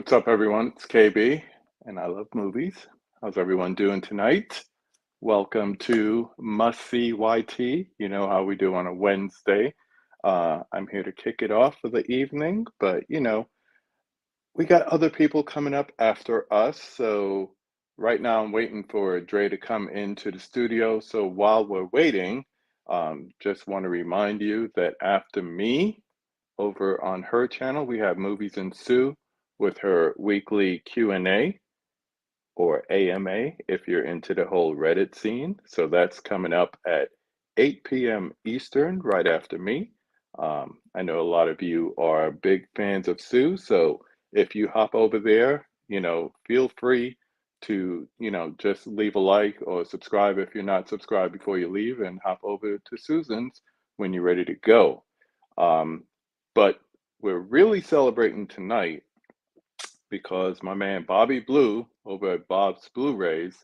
What's up, everyone? It's KB, and I love movies. How's everyone doing tonight? Welcome to Must See YT. You know how we do on a Wednesday. I'm here to kick it off for the evening, but we got other people coming up after us. So right now I'm waiting for Dre to come into the studio. So while we're waiting, just want to remind you that after me, over on her channel, we have Movies and Sue with her weekly Q&A or AMA if you're into the whole Reddit scene. So that's coming up at 8 p.m. Eastern, right after me. I know a lot of you are big fans of Sue, so if you hop over there, feel free to, just leave a like or subscribe if you're not subscribed before you leave and hop over to Susan's when you're ready to go. But we're really celebrating tonight because my man Bobby Blue over at Bob's Blu-rays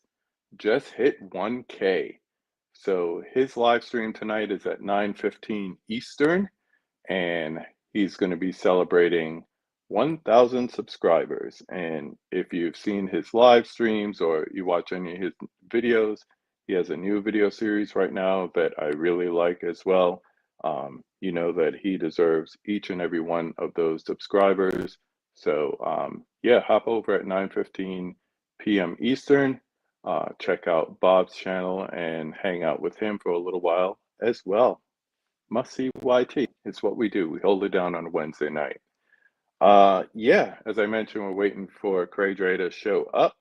just hit 1K. So his live stream tonight is at 9:15 Eastern, and he's going to be celebrating 1,000 subscribers. And if you've seen his live streams or you watch any of his videos, he has a new video series right now that I really like as well. You know that he deserves each and every one of those subscribers. So yeah, hop over at 9:15 p.m. Eastern. Check out Bob's channel and hang out with him for a little while as well. Must See YT. It's what we do. We hold it down on a Wednesday night. Yeah, as I mentioned, we're waiting for CRAYDRE to show up.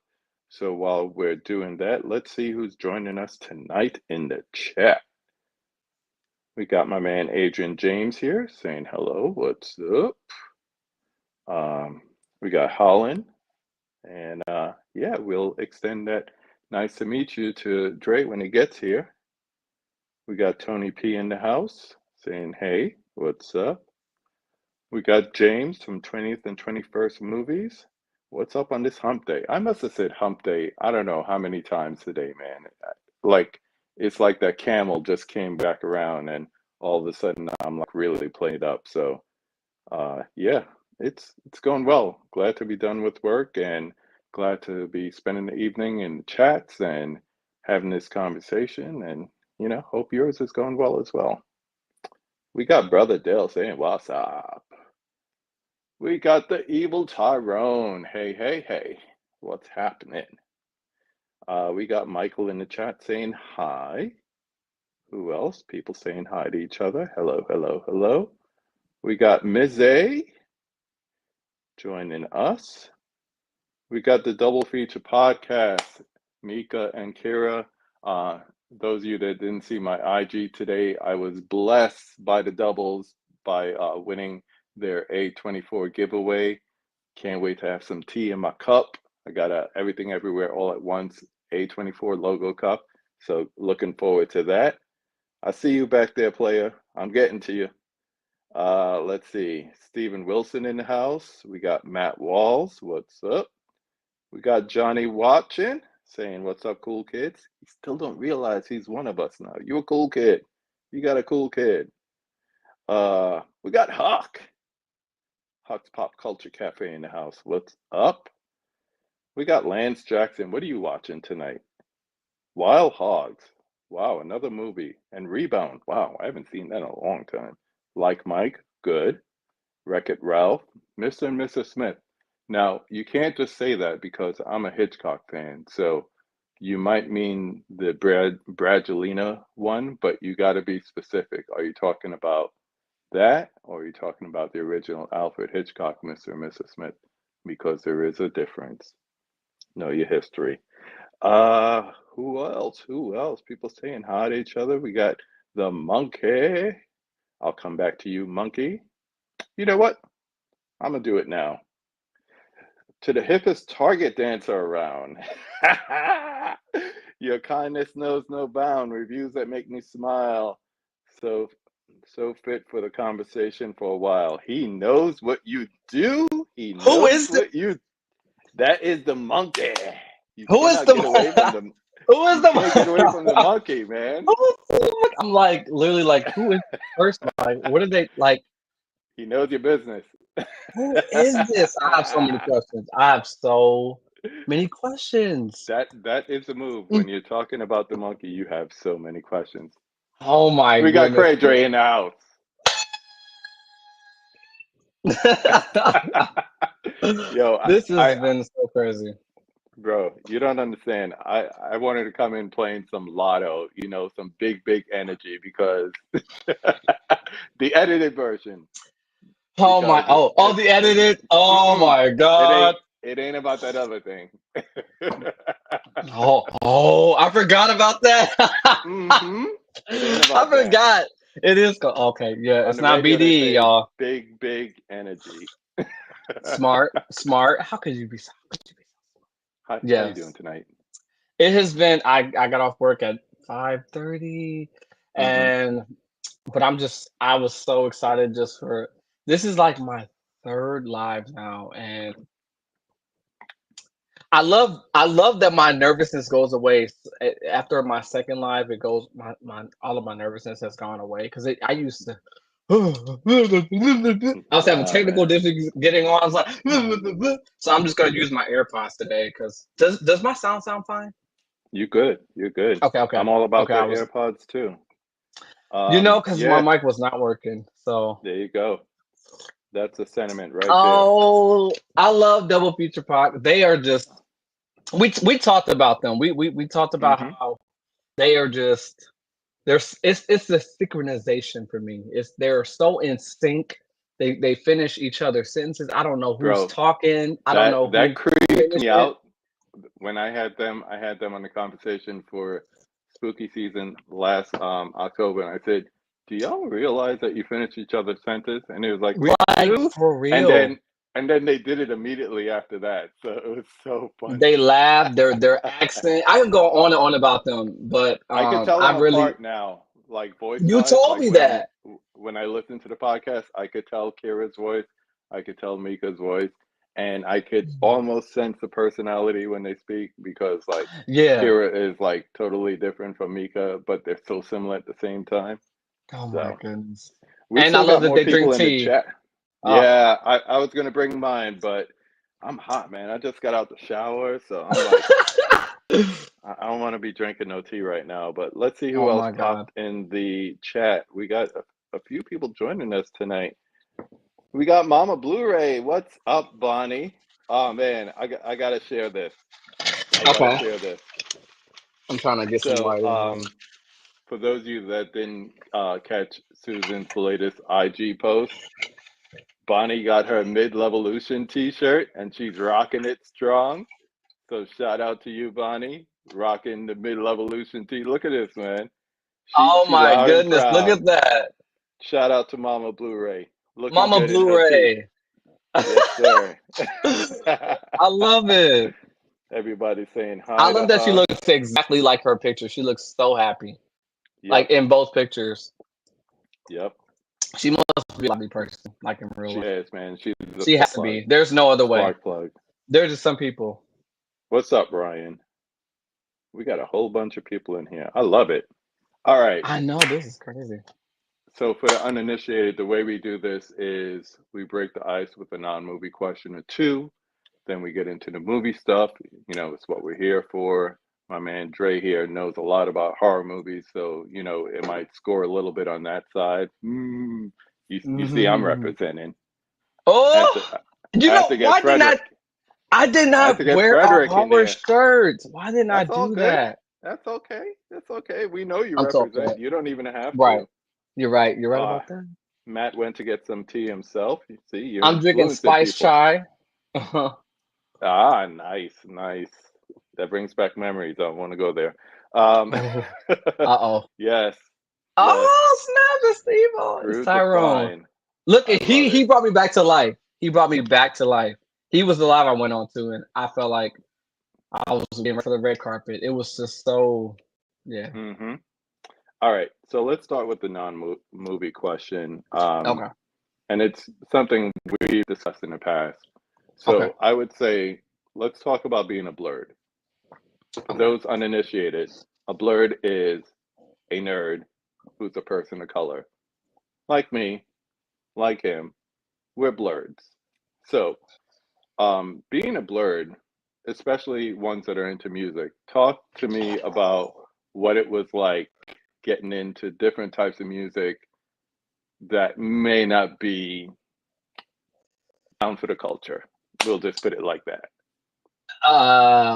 So while we're doing that, let's see who's joining us tonight in the chat. We got my man Adrian James here saying hello. What's up? We got Holland. And yeah, we'll extend that nice to meet you to Dre when he gets here. We got Tony P in the house saying, hey, what's up? We got James from 20th and 21st Movies. What's up on this hump day? I must have said hump day, I don't know how many times today, man. It's like that camel just came back around and all of a sudden I'm like really played up. So yeah, it's going well. Glad to be done with work and glad to be spending the evening in chats and having this conversation. And, hope yours is going well as well. We got Brother Dale saying, what's up? We got the evil Tyrone. Hey, hey, hey. What's happening? We got Michael in the chat saying hi. Who else? People saying hi to each other. Hello, hello, hello. We got Ms. A joining us. We got the Double Feature Podcast, Mika and Kira. Those of you that didn't see my IG today, I was blessed by the doubles by winning their A24 giveaway. Can't wait to have some tea in my cup. I got a Everything Everywhere All at Once A24 logo cup. So looking forward to that. I see you back there, player. I'm getting to you. Let's see. Stephen Wilson in the house. We got Matt Walls. What's up? We got Johnny watching, saying, what's up, cool kids? He still don't realize he's one of us now. You a cool kid. You got a cool kid. We got Huck. Huck's Pop Culture Cafe in the house. What's up? We got Lance Jackson. What are you watching tonight? Wild Hogs. Wow, another movie. And Rebound. Wow, I haven't seen that in a long time. Like Mike. Good. Wreck-It Ralph. Mr. and Mrs. Smith. Now, you can't just say that because I'm a Hitchcock fan. So you might mean the Brangelina one, but you got to be specific. Are you talking about that or are you talking about the original Alfred Hitchcock, Mr. and Mrs. Smith? Because there is a difference. Know your history. Who else? Who else? People saying hi to each other. We got the Monkey. I'll come back to you, Monkey. You know what? I'm going to do it now. To the hippest target dancer around. Your kindness knows no bound. Reviews that make me smile. So fit for the conversation for a while. He knows what you do. He knows Who is what you. That is the Monkey. You Who is the get away from the. Who is the Can't get away from the Monkey, man. I'm like literally like, who is the person? Like, what are they like? He knows your business. Who is this? I have so many questions. I have so many questions. That is a move. Mm. When you're talking about the monkey, you have so many questions. Oh my We got goodness. CRAYDRE in the house. Yo, This has been so crazy. bro, you don't understand. I wanted to come in playing some lotto, some big energy because the edited version, Oh my, because oh, the edited. Oh mm-mm, my it God. ain't about that other thing. Oh, I forgot about that. hmm It ain't I about that. forgot. It is okay. Yeah, On it's the not radio, they BD, say y'all. big energy. Smart, smart. How could you be so? How could you be so? How you doing Yes. tonight? It has been. I got off work at 5:30, hmm and but I was so excited just for this is like my third live now, and I love that my nervousness goes away after my second live. It goes my all of my nervousness has gone away because I used to. I was having Nah, technical man. difficulties getting on. I was like, so I'm just gonna use my AirPods today. Because does my sound fine? You good. You're good. Okay, okay, I'm all about okay. the I was, AirPods too. because my Yeah, mic was not working. So, there you go. That's a sentiment right there. oh, I love Double Feature Pod. They are just we talked about them. We talked about hmm how they are just there's it's the synchronization for me. They're so in sync. They finish each other's sentences. I don't know who's Bro, talking. I don't know that who creeped finished me it. out when I had them on the conversation for spooky season last October, and I said, "Do y'all realize that you finish each other's sentence?" And it was like, "We Like do," for and real. then they did it immediately after that, so it was so They funny. laugh, their accent. I could go on and on about them, but I could tell I them really apart now, like voice you wise. told Like me that. when I listen to the podcast, I could tell Kira's voice, I could tell Mika's voice, and I could almost sense the personality when they speak because like Yeah. Kira is like totally different from Mika, but they're so similar at the same time. Oh my So goodness. we And I still love got that more they drink people in the tea. chat. Oh. Yeah, I was gonna bring mine, but I'm hot, man. I just got out the shower, so I'm like, I don't want to be drinking no tea right now, but let's see who Oh else my God. popped in the chat. We got a few people joining us tonight. We got Mama Blu-ray. What's up, Bonnie? Oh man, I gotta share this. I gotta Okay. share this. I'm trying to get some So, light in here. for those of you that didn't catch Susan's latest IG post, Bonnie got her mid-levolution t-shirt and she's rocking it strong. So shout out to you, Bonnie, rocking the mid-levolution tee. Look at this, man. Oh She my loud and goodness. Look proud. at that. Shout out to Mama Blu-ray. Looking Mama good in her tee. Blu-ray. Yes, sir. I love it. Everybody saying I hi to love that she her. looks exactly like her picture. She looks so happy. Like Yep, in both pictures. yep. She must be a happy person, like in real She life. is, man. She's a She has spark to plug. be. There's no other way. Spark plug. There's just some people. What's up, Ryan? We got a whole bunch of people in here. I love it. All right. I know this is crazy. So for the uninitiated, the way we do this is we break the ice with a non-movie question or two. Then we get into the movie stuff. It's what we're here for. My man Dre here knows a lot about horror movies, so it might score a little bit on that side. You see, I'm Mhm. representing. I have to Oh, I have to get why didn't Frederick. I did I have not to get wear a Frederick in horror there. shirt. Why didn't I That's all do good. that? That's okay. That's okay. We know you I'm so upset. represent. You don't even have Right. to. You're right. You're right Uh, about that. Matt went to get some tea himself. You see, you're I'm drinking influencing spice people. chai. Uh-oh. Ah, nice, nice. That brings back memories. I want to go there. Um, Uh-oh. yes, yes. Oh, snap, it's Steve. It's Crude the Tyrone. fine. Look, I love he it. brought me back to life. He brought me back to life. He was the live I went on to, and I felt like I was getting ready for the red carpet. It was just so, yeah. hmm All right, so let's start with the non-movie question. Okay. And it's something we've discussed in the past. Okay. So I would say let's talk about being a blurred. For Okay. those uninitiated, a blurred is a nerd who's a person of color, like me, like him, we're blurreds. So, being a blurred, especially ones that are into music, talk to me about what it was like getting into different types of music that may not be down for the culture. We'll just put it like that.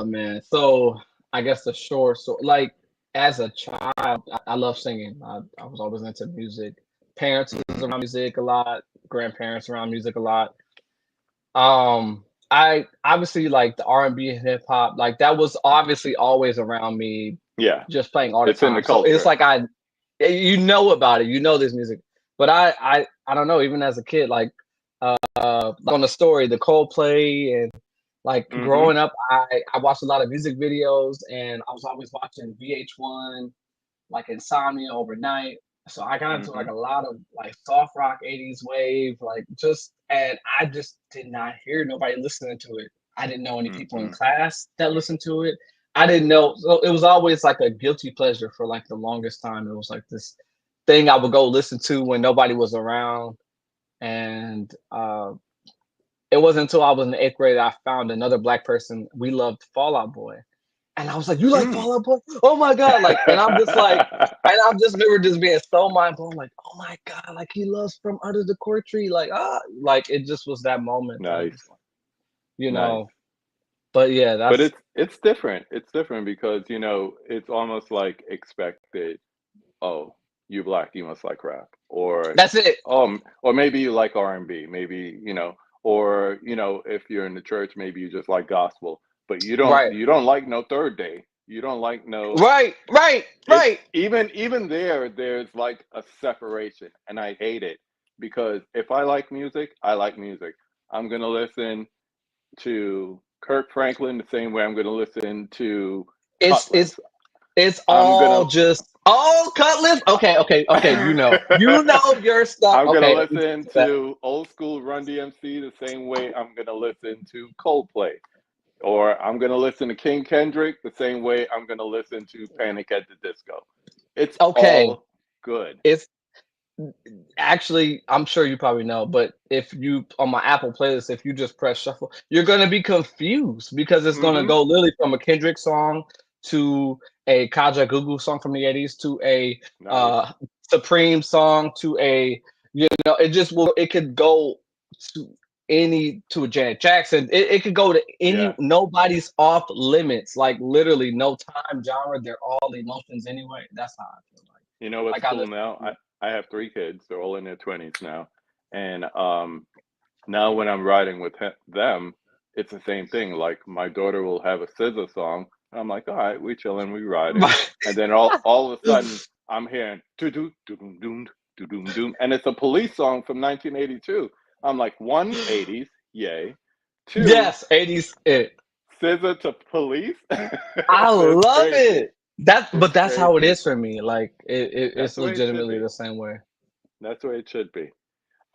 Man. So I guess the short, so like as a child, I love singing. I was always into music. Parents was Hmm. around music a lot. Grandparents around music a lot. I obviously like the R&B and hip hop. Like that was obviously always around me, Yeah, just playing all the it's in the time. So it's culture. like you know about it. You know this music, but I don't know. Even as a kid, like on the story, the Coldplay and like Hmm. growing up, I watched a lot of music videos and I was always watching VH1, like Insomnia overnight. So I got into Hmm. like a lot of like soft rock 80s wave, like just and I just did not hear nobody listening to it. I didn't know any people in Hmm. class that listened to it. I didn't know, so it was always like a guilty pleasure for like the longest time. It was like this thing I would go listen to when nobody was around. And it wasn't until I was in the eighth grade that I found another black person. We loved Fall Out Boy. And I was like, "You like Mm. Fall Out Boy? Oh my god!" Like, and I'm just like, and I just remember just being so mind blown. Like, "Oh my god!" Like he loves From Under the Court Tree. Like, like it just was that moment that I Nice, just, like, you nice. know. But yeah, But that's it's different. It's different because it's almost like expected. Oh, you black, you must like rap, or that's it. or maybe you like R&B, maybe or if you're in the church, maybe you just like gospel, but Right, you don't like no Third Day. You don't like no. right, right, It's right. even there's like a separation, and I hate it because if I like music, I like music. I'm gonna listen to Kirk Franklin the same way I'm gonna listen to It's Cutlass. it's it's I'm all gonna just Cutlass. Okay, okay, okay. You know your stuff. I'm gonna Okay, let me listen say that. to old school Run DMC the same way I'm gonna listen to Coldplay. Or I'm gonna listen to King Kendrick the same way I'm gonna listen to Panic at the Disco. It's Okay, all good. it's actually, I'm sure you probably know, but if you on my Apple playlist, if you just press shuffle, you're gonna be confused because it's gonna Hmm. go literally from a Kendrick song to a Kaja Gugu song from the 80s to a Nice. uh Supreme song to a it just will it could go to to a Janet Jackson. It could go to any Yeah. nobody's off limits. Like literally no time genre. They're all emotions anyway. That's how I feel like. You know what's Like I cool listen now? to I have three kids. They're all in their 20s now. And now when I'm riding with them, it's the same thing. Like my daughter will have a scissor song. And I'm like, all right, we chilling, we riding. And then all of a sudden I'm hearing do do do doom doom do doom doom. And it's a police song from 1982. I'm like, one, 80s, yay. Two, Yes, 80s it. scissor to police. I It's love crazy. it. But It's that's how it crazy. is for me. Like That's it's the way it should legitimately be. the same way. That's the way it should be.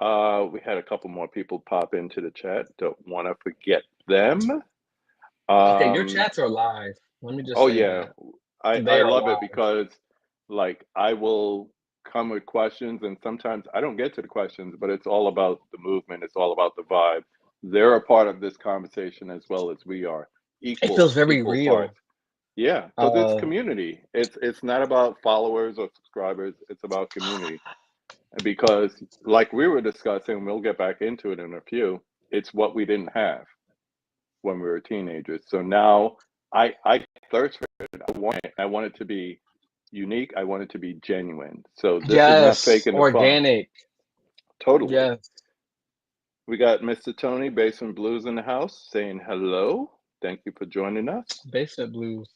We had a couple more people pop into the chat. Don't want to forget them. Okay, your Um, chats are live. Let me just oh say yeah, that. I They are love it live. because like I will come with questions and sometimes I don't get to the questions, but it's all about the movement. It's all about the vibe. They're a part of this conversation as well as we are. It feels very Equal real. parts. Yeah, because it's Uh community. It's not about followers or subscribers. It's about community. Because like we were discussing, we'll get back into it in a few, it's what we didn't have when we were teenagers. So now I thirst for it. I want it to be unique. I want it to be genuine. So this is not yes, faking the funk. organic. Totally. Yes. We got Mr. Tony Basement Blues in the house saying hello. Thank you for joining us. Basement blues.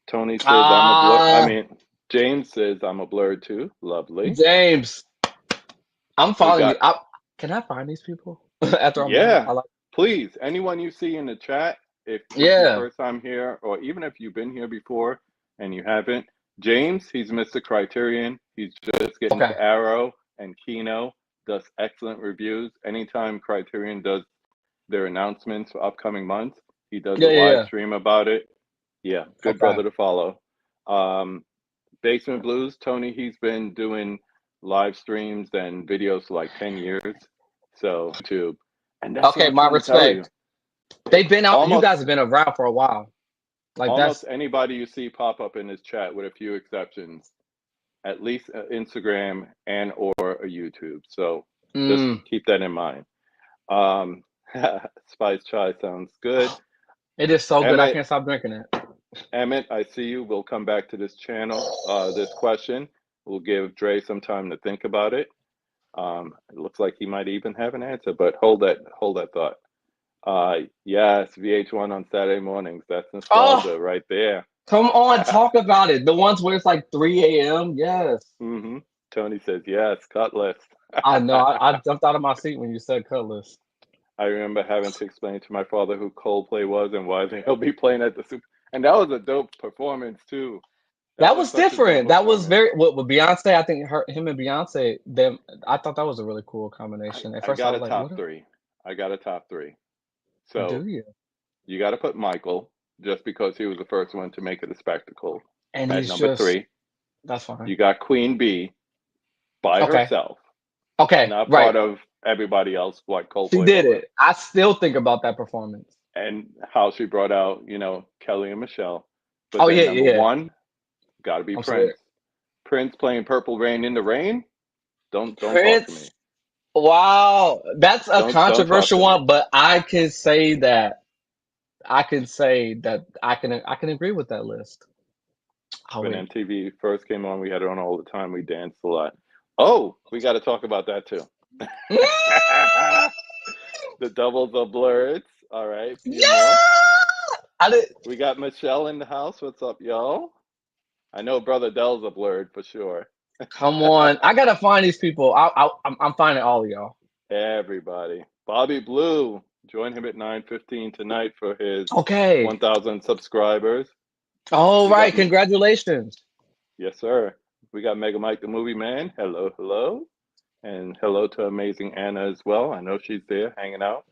Tony says I'm a blur. I Ah, mean, James says I'm a blur too. Lovely. James, I'm We following you. got Can I find these people after I'm done? Yeah, please. Anyone you see in the chat, if this is your Yeah. first time here, or even if you've been here before and you haven't, James, he's Mr. Criterion. He's just getting Okay. to Arrow and Kino, does excellent reviews. Anytime Criterion does their announcements for upcoming months, he does a Yeah, yeah, live yeah. stream about it. Yeah, good Okay. brother to follow. Um, Basement Blues, Tony, he's been doing live streams and videos for like 10 years. So YouTube, and that's what Okay, I'm my trying to tell you. respect. They've been out. You guys Almost have been around for a while. Like almost that's anybody you see pop up in this chat, with a few exceptions, at least Instagram and or a YouTube. So just mm, keep that in mind. Um, Spice Chai sounds good. it is so good. I Emmett, can't stop drinking it. Emmett, I see you. We'll come back to this channel, this question. We'll give Dre some time to think about it. It looks like he might even have an answer, but hold that thought. Yes, VH1 on Saturday mornings. That's Oh, nostalgia right there. come on, talk about it. The ones where it's like 3 a.m. Yes, hmm Tony says yes, Cutlass. I know. I jumped out of my seat when you said Cutlass. I remember having to explain to my father who Coldplay was and why they'll be playing at the Super. And that was a dope performance too. That That was was such a dope different. That was performance. very with Beyonce. I think him and Beyonce. Them. I thought that was a really cool combination. At I first, I got was a like, "What top three. I got a top three. do So you?" you got to put Michael, just because he was the first one to make it a spectacle, And at he's number just. three. That's fine. You got Queen Bee by Okay. herself, Okay. not part Right. of everybody else like She Coldplay did was. it. I still think about that performance. And how she brought out, Kelly and Michelle. But Oh then yeah, number yeah, yeah. one, got to be I'm scared. Prince. Prince playing Purple Rain in the Rain. Don't talk to me. Prince. Wow, that's a Don't talk controversial to me. one, but I can agree with that list. Oh When wait. MTV first came on, we had it on all the time. We danced a lot. Oh, we got to talk about that too. The doubles are blurred. All right, few more. Yeah, I did. We got Michelle in the house. What's up, y'all? I know Brother Dell's a blurred for sure. Come on, I gotta find these people. I'm finding all of y'all. Everybody. Bobby Blue. Join him at 9:15 tonight for his Okay. 1,000 subscribers. All We got, right. Congratulations. yes, sir. We got Mega Mike the Movie Man. Hello, hello. And hello to Amazing Anna as well. I know she's there hanging out.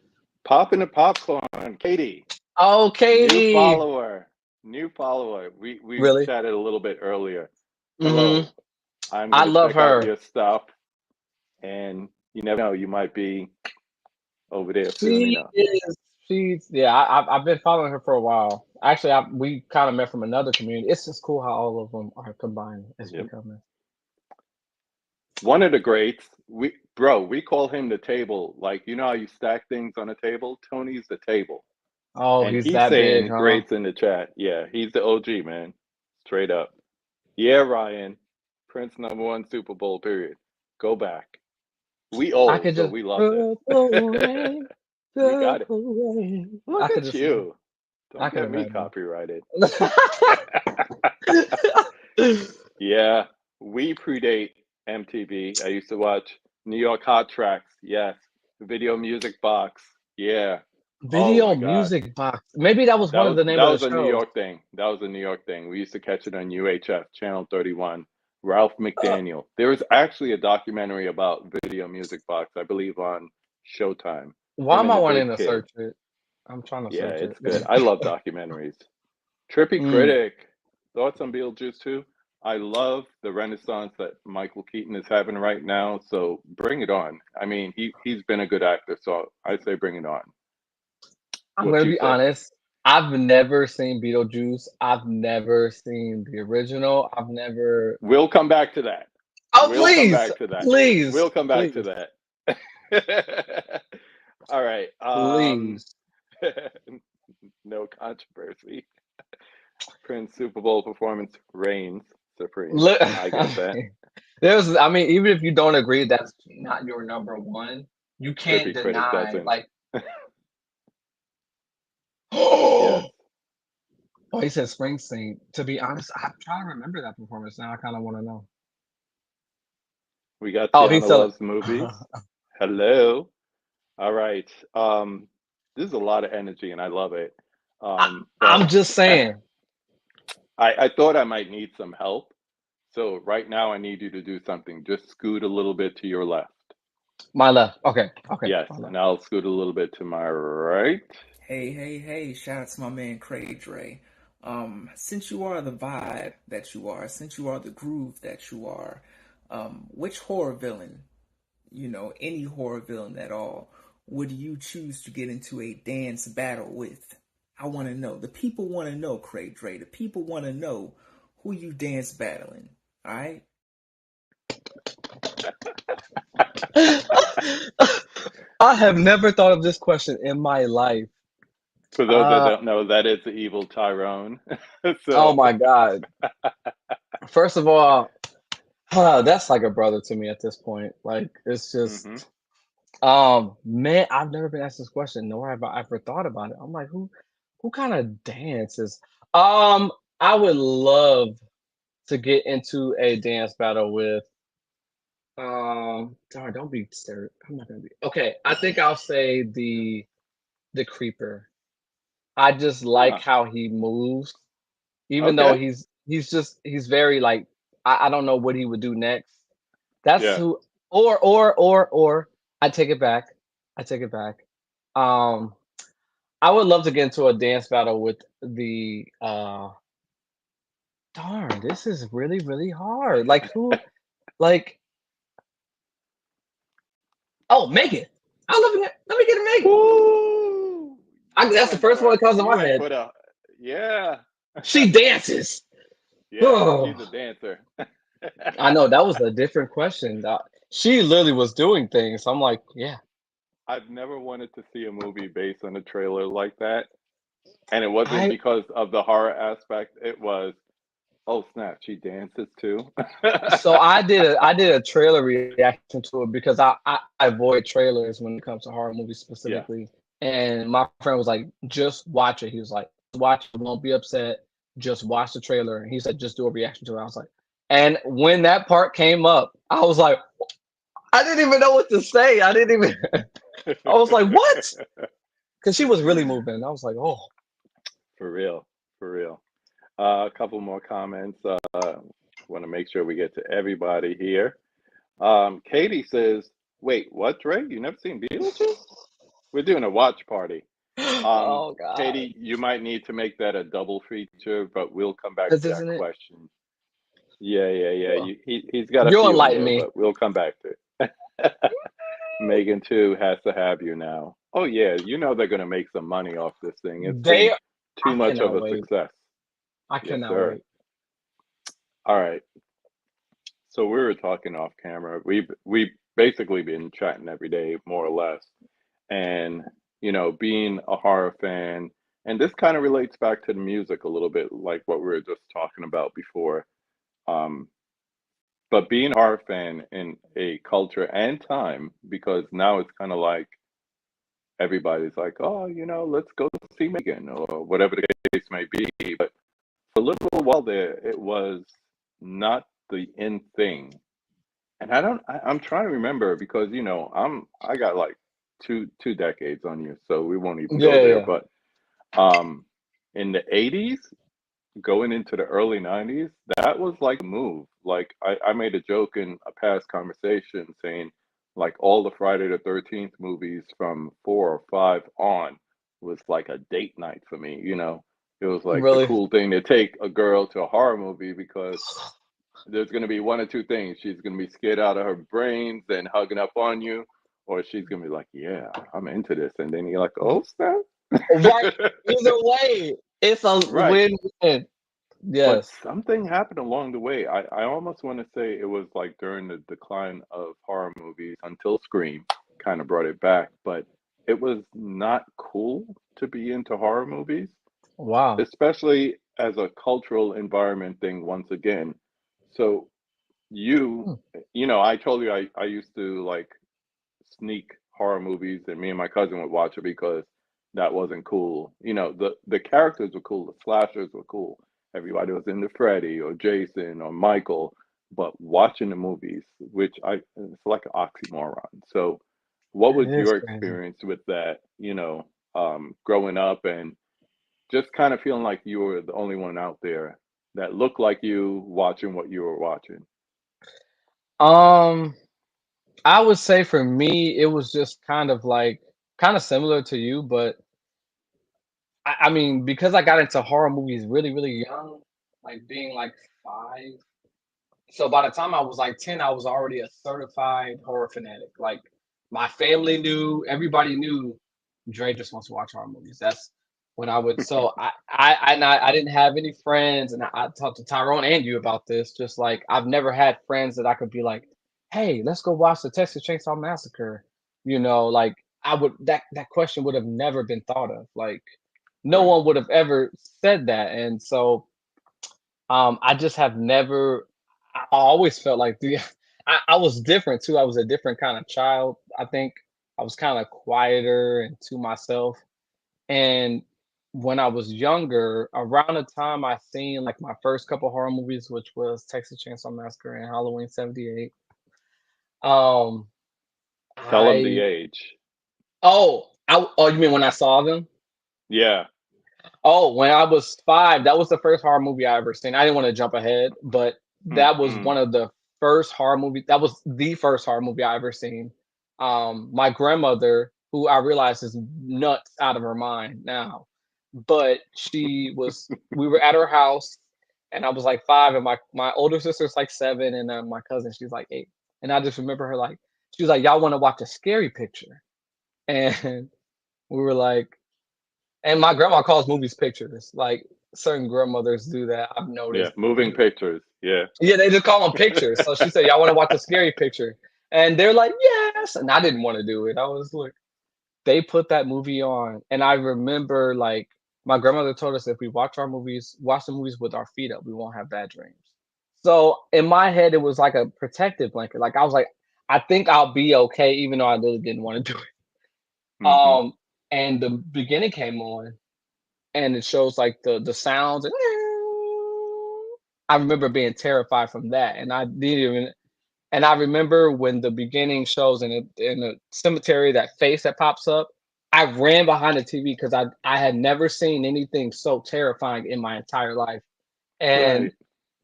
Popping the popcorn. Katie, Oh, new Katie. follower. New follower. We Really? chatted a little bit earlier. Mm-hmm. Hello. I'm I going to love check out her. your stuff. And you never know, you might be over there soon She enough. is. She's. Yeah. I've been following her for a while. Actually, we kind of met from another community. It's just cool how all of them are combined. It's Yep. becoming. One of the greats. We call him the table. Like, you know how you stack things on a table? Tony's the table. Oh, And he's he's that big, saying huh? greats in the chat. Yeah, he's the OG, man. Straight up. Yeah, Ryan. Prince number one Super Bowl, period. Go back. We I old, could so just we love this. purple rain, You got it. purple rain. Look I could at just. you. I Don't could get me imagine. copyrighted. Yeah, we predate MTV. I used to watch New York Hot Tracks. Yes. Video Music Box. Yeah. Oh Video my God. music box. Maybe that was one of the name That of the was a New shows. York thing. That was a New York thing. We used to catch it on UHF, Channel 31. Ralph McDaniel. There was actually a documentary about Video Music Box, I believe, on Showtime. Why Him am and I the wanting big to kid. search it? I'm trying to Yeah, search it. it's good. I love documentaries. Trippy Mm. Critic. Thoughts on Beetlejuice 2? I love the renaissance that Michael Keaton is having right now. So bring it on. I mean, he's been a good actor, so I say bring it on. I'm What gonna you be say? honest. I've never seen Beetlejuice. I've never seen the original. I've never. We'll come back to that. Oh, We'll come please, back to that. please, We'll come back to please, that. All right. please. No controversy. Prince Super Bowl performance reigns supreme. Look, I got that. I mean, even if you don't agree, that's not your number one. You can't Trippy Critic deny, doesn't. like, Yes. oh, he said Springsteen. To be honest, I'm trying to remember that performance now. I kind of want to know. We got Oh, he's Tiana still. Loves Movies. Hello. All right. This is a lot of energy and I love it. I'm But just saying. I thought I might need some help. So right now I need you to do something. Just scoot a little bit to your left. My left. Okay. Okay. Yes, My left. and I'll scoot a little bit to my right. Hey, hey, hey, shout out to my man CRAYDRE. Since you are the vibe that you are, since you are the groove that you are, which horror villain any horror villain at all, would you choose to get into a dance battle with? I want to know. The people want to know, CRAYDRE. The people want to know who you dance battling. All right. I have never thought of this question in my life. For those that Uh, don't know, that is the evil Tyrone. oh So, my God. First of all, that's like a brother to me at this point. Like it's just, hmm man, I've never been asked this question, nor have I ever thought about it. I'm like, who kind of dances? Um, I would love to get into a dance battle with. Darn, don't be stereo. I'm not gonna be okay. I think I'll say the creeper. I just like huh, how he moves, even though okay, he's very like I don't know what he would do next. That's yeah. who or I take it back. I take it back. Um, I would love to get into a dance battle with the darn, this is really, really hard. Like who like oh Megan. I love it. Let me get a Megan. Woo! That's the first one that comes to You my have head. put a yeah. She dances. Yeah, she's Oh, a dancer. I know that was a different question. She literally was doing things. I'm like, yeah. I've never wanted to see a movie based on a trailer like that. And it wasn't I because of the horror aspect. It was, oh snap, she dances too. so I did a trailer reaction to it because I avoid trailers when it comes to horror movies Yeah. specifically. And my friend was like, just watch it. He was like, watch it, won't be upset. Just watch the trailer. And he said, just do a reaction to it. I was like, and when that part came up, I was like, I didn't even know what to say. I didn't even I was like, what? Because she was really moving. I was like, oh, For real. For real. A couple more comments. Want to make sure we get to everybody here. Katie says, "Wait, what, Dre? You never seen Beetlejuice? We're doing a watch party." oh God. Katie, you might need to make that a double feature, but we'll come back Because to that isn't it? question. Yeah, yeah, yeah. Well, He's got a you'll few in enlighten there, me. but we'll come back to it. Megan too has to have you now. Oh yeah, you know they're gonna make some money off this thing. It's They been too I much of cannot a wait. success. I Yes, cannot sir. wait. All right. So we were talking off camera. We basically been chatting every day, more or less. And being a horror fan, and this kind of relates back to the music a little bit, like what we were just talking about before. Um, but being a horror fan in a culture and time, because now it's kind of like everybody's like, oh, let's go see Megan or whatever the case may be. But for a little while there, it was not the in thing. And I'm trying to remember because I got like two decades on you, so we won't even Yeah, go there. yeah. But um in the 80s, going into the early 90s, that was like a move. Like I made a joke in a past conversation saying like all the Friday the 13th movies from 4 or 5 on was like a date night for me. It was like the Really. cool thing to take a girl to a horror movie because there's going to be one or two things. She's going to be scared out of her brains and hugging up on you, or she's going to be like, yeah, I'm into this. And then you're like, oh, snap. Right. Either way, it's a Right. win-win. But Yes. something happened along the way. I almost want to say it was like during the decline of horror movies until Scream kind of brought it back. But it was not cool to be into horror movies, Wow. especially as a cultural environment thing once again. So you Hmm. I told you I used to like sneak horror movies and me and my cousin would watch it because that wasn't cool. The characters were cool, the slashers were cool. Everybody was into Freddy or Jason or Michael, but watching the movies, which it's like an oxymoron. So what That was is your crazy. experience with that, growing up and just kind of feeling like you were the only one out there that looked like you watching what you were watching? Um, I would say for me, it was just kind of similar to you, but I mean, because I got into horror movies really, really young, like being like 5, So by the time I was like 10, I was already a certified horror fanatic. Like my family knew, everybody knew Dre just wants to watch horror movies. That's when I would. So I didn't have any friends, and I talked to Tyrone and you about this. Just like I've never had friends that I could be like, hey, let's go watch the Texas Chainsaw Massacre. Like I would that question would have never been thought of. Like no Right. one would have ever said that, and so I just have never. I always felt like I was different too. I was a different kind of child. I think I was kind of quieter and to myself. And when I was younger, around the time I seen like my first couple horror movies, which was Texas Chainsaw Massacre and Halloween '78. Um, Tell them the I age. oh, you mean when I saw them? Yeah. Oh, when I was 5, that was the first horror movie I ever seen. I didn't want to jump ahead, but that was Mm-mm. one of the first horror movie. That was the first horror movie I ever seen. My grandmother, who I realize is nuts out of her mind now, but we were at her house, and I was like 5, and my older sister's like 7, and my cousin, she's like 8. And I just remember her like, she was like, "Y'all want to watch a scary picture?" And we were like, and my grandma calls movies pictures. Like certain grandmothers do that. I've Yeah. noticed. Moving pictures. Yeah. Yeah, they just call them pictures. So she said, "Y'all want to watch a scary picture?" And they're like, "Yes." And I didn't want to do it. I was like, they put that movie on, and I remember like my grandmother told us if we watch the movies with our feet up, we won't have bad dreams. So in my head, it was like a protective blanket. Like I was like, I think I'll be okay, even though I really didn't want to do it. Mm-hmm. And the beginning came on, and it shows like the sounds and I remember being terrified from that, and I didn't even and I remember when the beginning shows in a cemetery, that face that pops up, I ran behind the TV because I had never seen anything so terrifying in my entire life. And Right.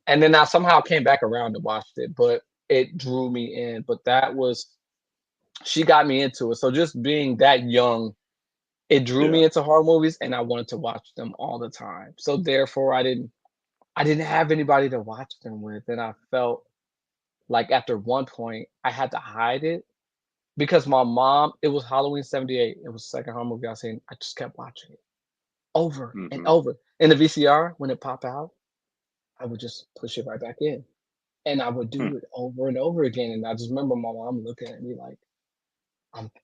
and then I somehow came back around and watched it, but it drew me in. But that was she got me into it. So just being that young, it drew Yeah. me into horror movies and I wanted to watch them all the time. So therefore I didn't have anybody to watch them with, and I felt like after one point I had to hide it because my mom. It was Halloween '78. It was the second horror movie I seen. I just kept watching it over and Mm-hmm. over. In the VCR, when it popped out, I would just push it right back in, and I would Hmm. do it over and over again. And I just remember my mom looking at me like,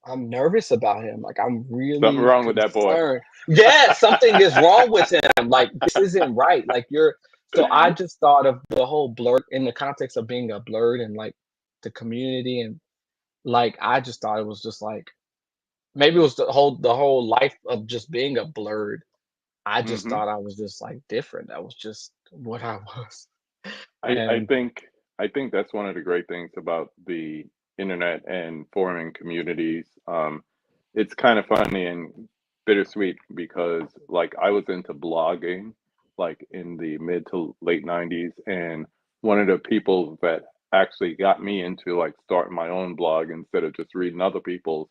I'm nervous about him. Like I'm Something really wrong with that boy. concerned. Yeah, something is wrong with him. Like this isn't right. Like you're so I just thought of the whole blur in the context of being a blurred and like the community and like I just thought it was just like maybe it was the whole life of just being a blurred. I just Mm-hmm. thought I was just like different. That was just what I was. I And think that's one of the great things about the internet and forming communities. It's kind of funny and bittersweet because like I was into blogging like in the mid to late 90s, and one of the people that actually got me into like starting my own blog instead of just reading other people's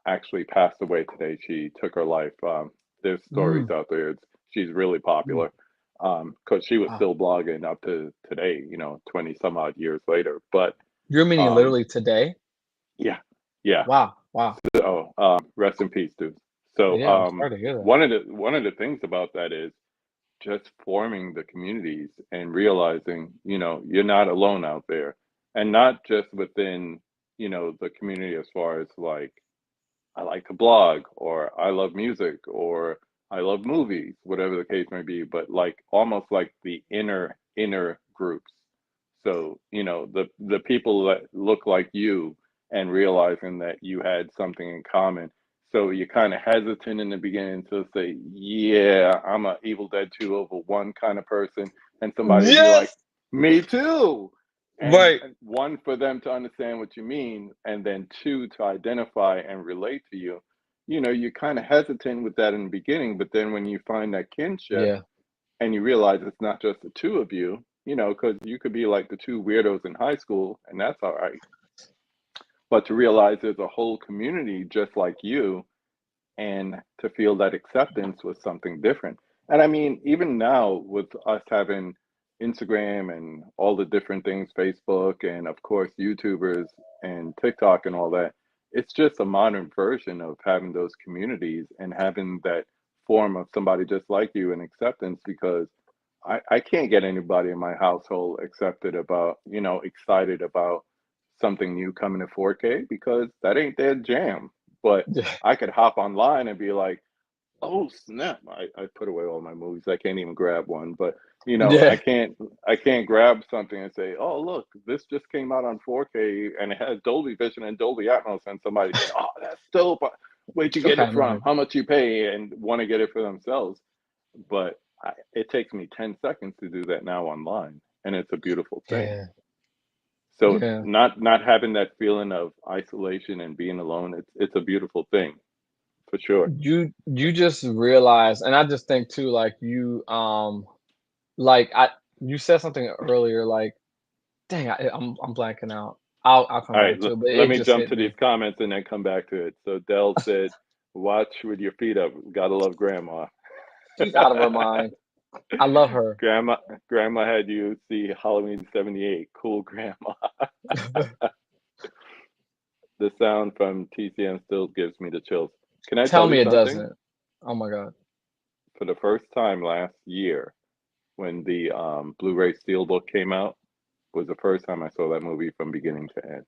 actually passed away today. She took her life. There's stories mm, out there. She's really mm, popular because she was wow. still blogging up to today, 20 some odd years later. But You're meaning um, literally today? yeah, yeah. Wow. Wow. So rest in peace, dude. So Yeah, I'm sorry to hear that. one of the things about that is just forming the communities and realizing, you're not alone out there, and not just within, the community as far as like I like to blog or I love music or I love movies, whatever the case may be, but like almost like the inner groups. So, the people that look like you and realizing that you had something in common. So you're kind of hesitant in the beginning to say, yeah, I'm a Evil Dead 2 over one kind of person. And somebody be like, Yes. me too. And Right. one, for them to understand what you mean, and then two, to identify and relate to you. You're kind of hesitant with that in the beginning, but then when you find that kinship Yeah. and you realize it's not just the two of you, because you could be like the two weirdos in high school, and that's all right. But to realize there's a whole community just like you, and to feel that acceptance was something different. And I mean, even now with us having Instagram and all the different things, Facebook, and of course YouTubers and TikTok and all that. It's just a modern version of having those communities and having that form of somebody just like you and acceptance, because I can't get anybody in my household accepted about, excited about something new coming to 4K, because that ain't their jam. But Yeah. I could hop online and be like, oh snap! I put away all my movies. I can't even grab one. But I Yeah. can't grab something and say, oh look, this just came out on 4K and it has Dolby Vision and Dolby Atmos, and somebody say, oh that's dope. Where'd you get it Okay, from? right. How much you pay? And want to get it for themselves. But it takes me 10 seconds to do that now online, and it's a beautiful thing. Yeah. So Yeah. not having that feeling of isolation and being alone, it's a beautiful thing for sure. You just realize, and I just think too, like like you said something earlier, like dang, I'm blanking out. I'll come All right, back to it, but let it me just jump hit to these me. comments and then come back to it. So Dell said, "Watch with your feet up. Gotta love grandma." She's out of her mind. I love her. grandma, grandma had you see Halloween '78. Cool, grandma. The sound from TCM still gives me the chills. Can I Tell tell you me it something? doesn't. Oh my god. For the first time last year, when the Blu-ray Steelbook came out, was the first time I saw that movie from beginning to end.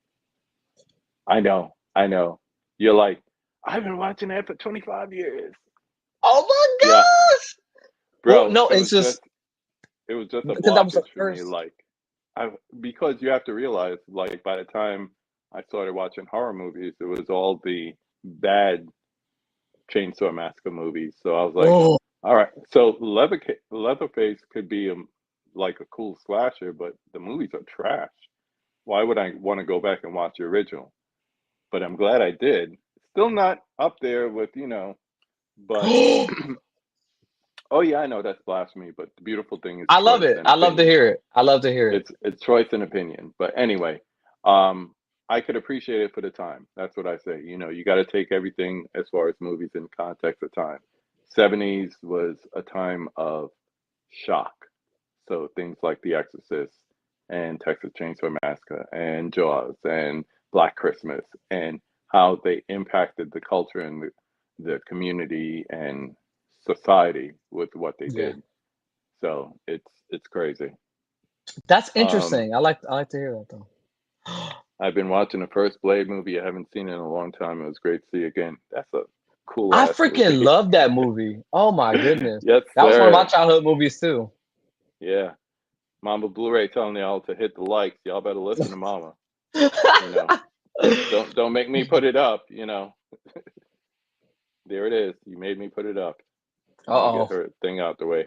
I know, I know. You're like, I've been watching that for 25 years. Oh my Yeah, gosh. Well, bro, no, it's just it was just a because that was the blockage for me. first. Like, because you have to realize, like, by the time I started watching horror movies, it was all the bad Chainsaw Massacre movies. So I was like, Oh, all right, so Leatherface could be like a cool slasher, but the movies are trash. Why would I want to go back and watch the original? But I'm glad I did. Still not up there with, but oh yeah, I know that's blasphemy, but the beautiful thing is I love choice it. and I love to opinion. hear it. I love to hear it. It's choice and opinion. But anyway, um, I could appreciate it for the time. That's what I say. You got to take everything as far as movies in context of time. '70s was a time of shock. So things like The Exorcist and Texas Chainsaw Massacre and Jaws and Black Christmas, and how they impacted the culture and the community and society with what they Yeah. did. So it's crazy. That's Um, interesting. I like to hear that though. I've been watching the first Blade movie. I haven't seen it in a long time. It was great to see again. That's a cool I ass freaking movie. love that movie. Oh my goodness. Yes, That was one of my sir. childhood movies too. Yeah. Mama Blu-ray telling y'all to hit the likes. Y'all better listen to Mama. You know, don't make me put it up. There it is. You made me put it up. Let me get Uh-oh. her thing out the way.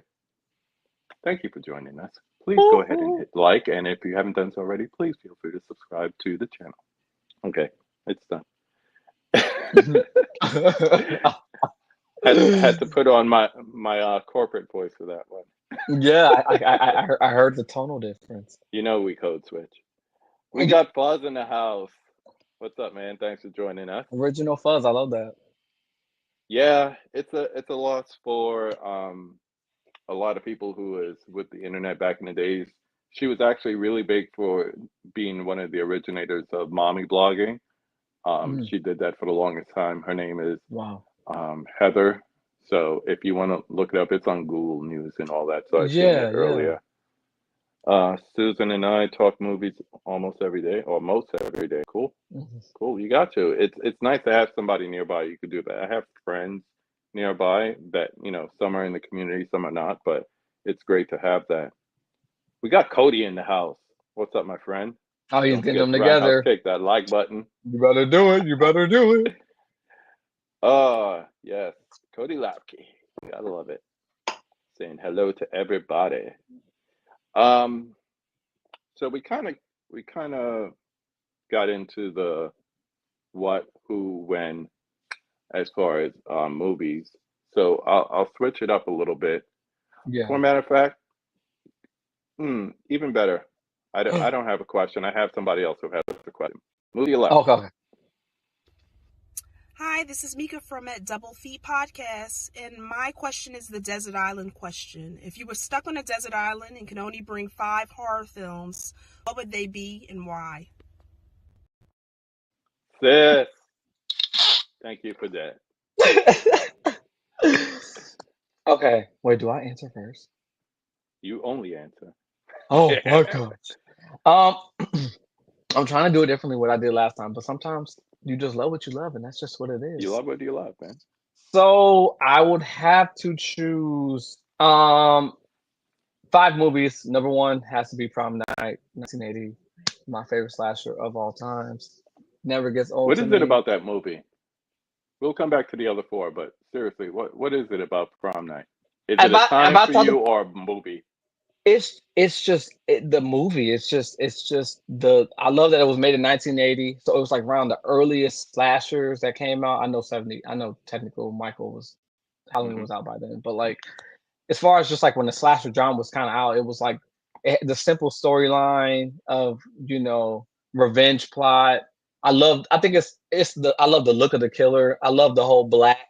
Thank you for joining us. Please go ahead and hit like, and if you haven't done so already, please feel free to subscribe to the channel. Okay, it's done. had to put on my corporate voice for that one. Yeah, I heard the tonal difference. We code switch. We got Fuzz in the house. What's up, man? Thanks for joining us. Original fuzz. I love that. Yeah, it's a loss for a lot of people who was with the internet back in the days. She was actually really big for being one of the originators of mommy blogging. Mm, She did that for the longest time. Her name is wow. Heather. So if you want to look it up, it's on Google News and all that. So I seen it Yeah, yeah. earlier. Susan and I talk movies almost every day, or most every day. Cool, Mhm. cool. You got to. It's nice to have somebody nearby you could do that. I have friends nearby that some are in the community, some are not, but it's great to have that. We got Cody in the house. What's up, my friend? Oh, he's Don't getting forget them to roundhouse together. kick that like button. You better do it. You better do it. Oh, yes. Cody Lapke. Gotta love it. Saying hello to everybody. Um, so we kind of got into the what, who, when as far as movies. So I'll switch it up a little bit. Yeah. For a matter of fact, even better. I don't have a question. I have somebody else who has a question. Movie left. Okay. Hi, this is Mika from at Double Feet Podcast, and my question is the desert island question. If you were stuck on a desert island and could only bring 5 horror films, what would they be and why? Sis, thank you for that. Okay, wait, do I answer first? You only answer. Oh my gosh. Um, I'm trying to do it differently what I did last time, but sometimes you just love what you love, and that's just what it You is. love what you love, man. So I would have to choose 5 movies. Number 1 has to be Prom Night, 1980, my favorite slasher of all times. Never gets old What to is it me. about that movie? We'll come back to the other 4, but seriously, what is it about Prom Night? Is it If a I time for talk you or a movie? it's just the movie. It's just the I love that it was made in 1980, so it was like around the earliest slashers that came out. I know 70. I know technical Michael was Halloween Hmm. was out by then, but like as far as just like when the slasher genre was kind of out, it was like the simple storyline of revenge plot. I think I love the look of the killer. I love the whole black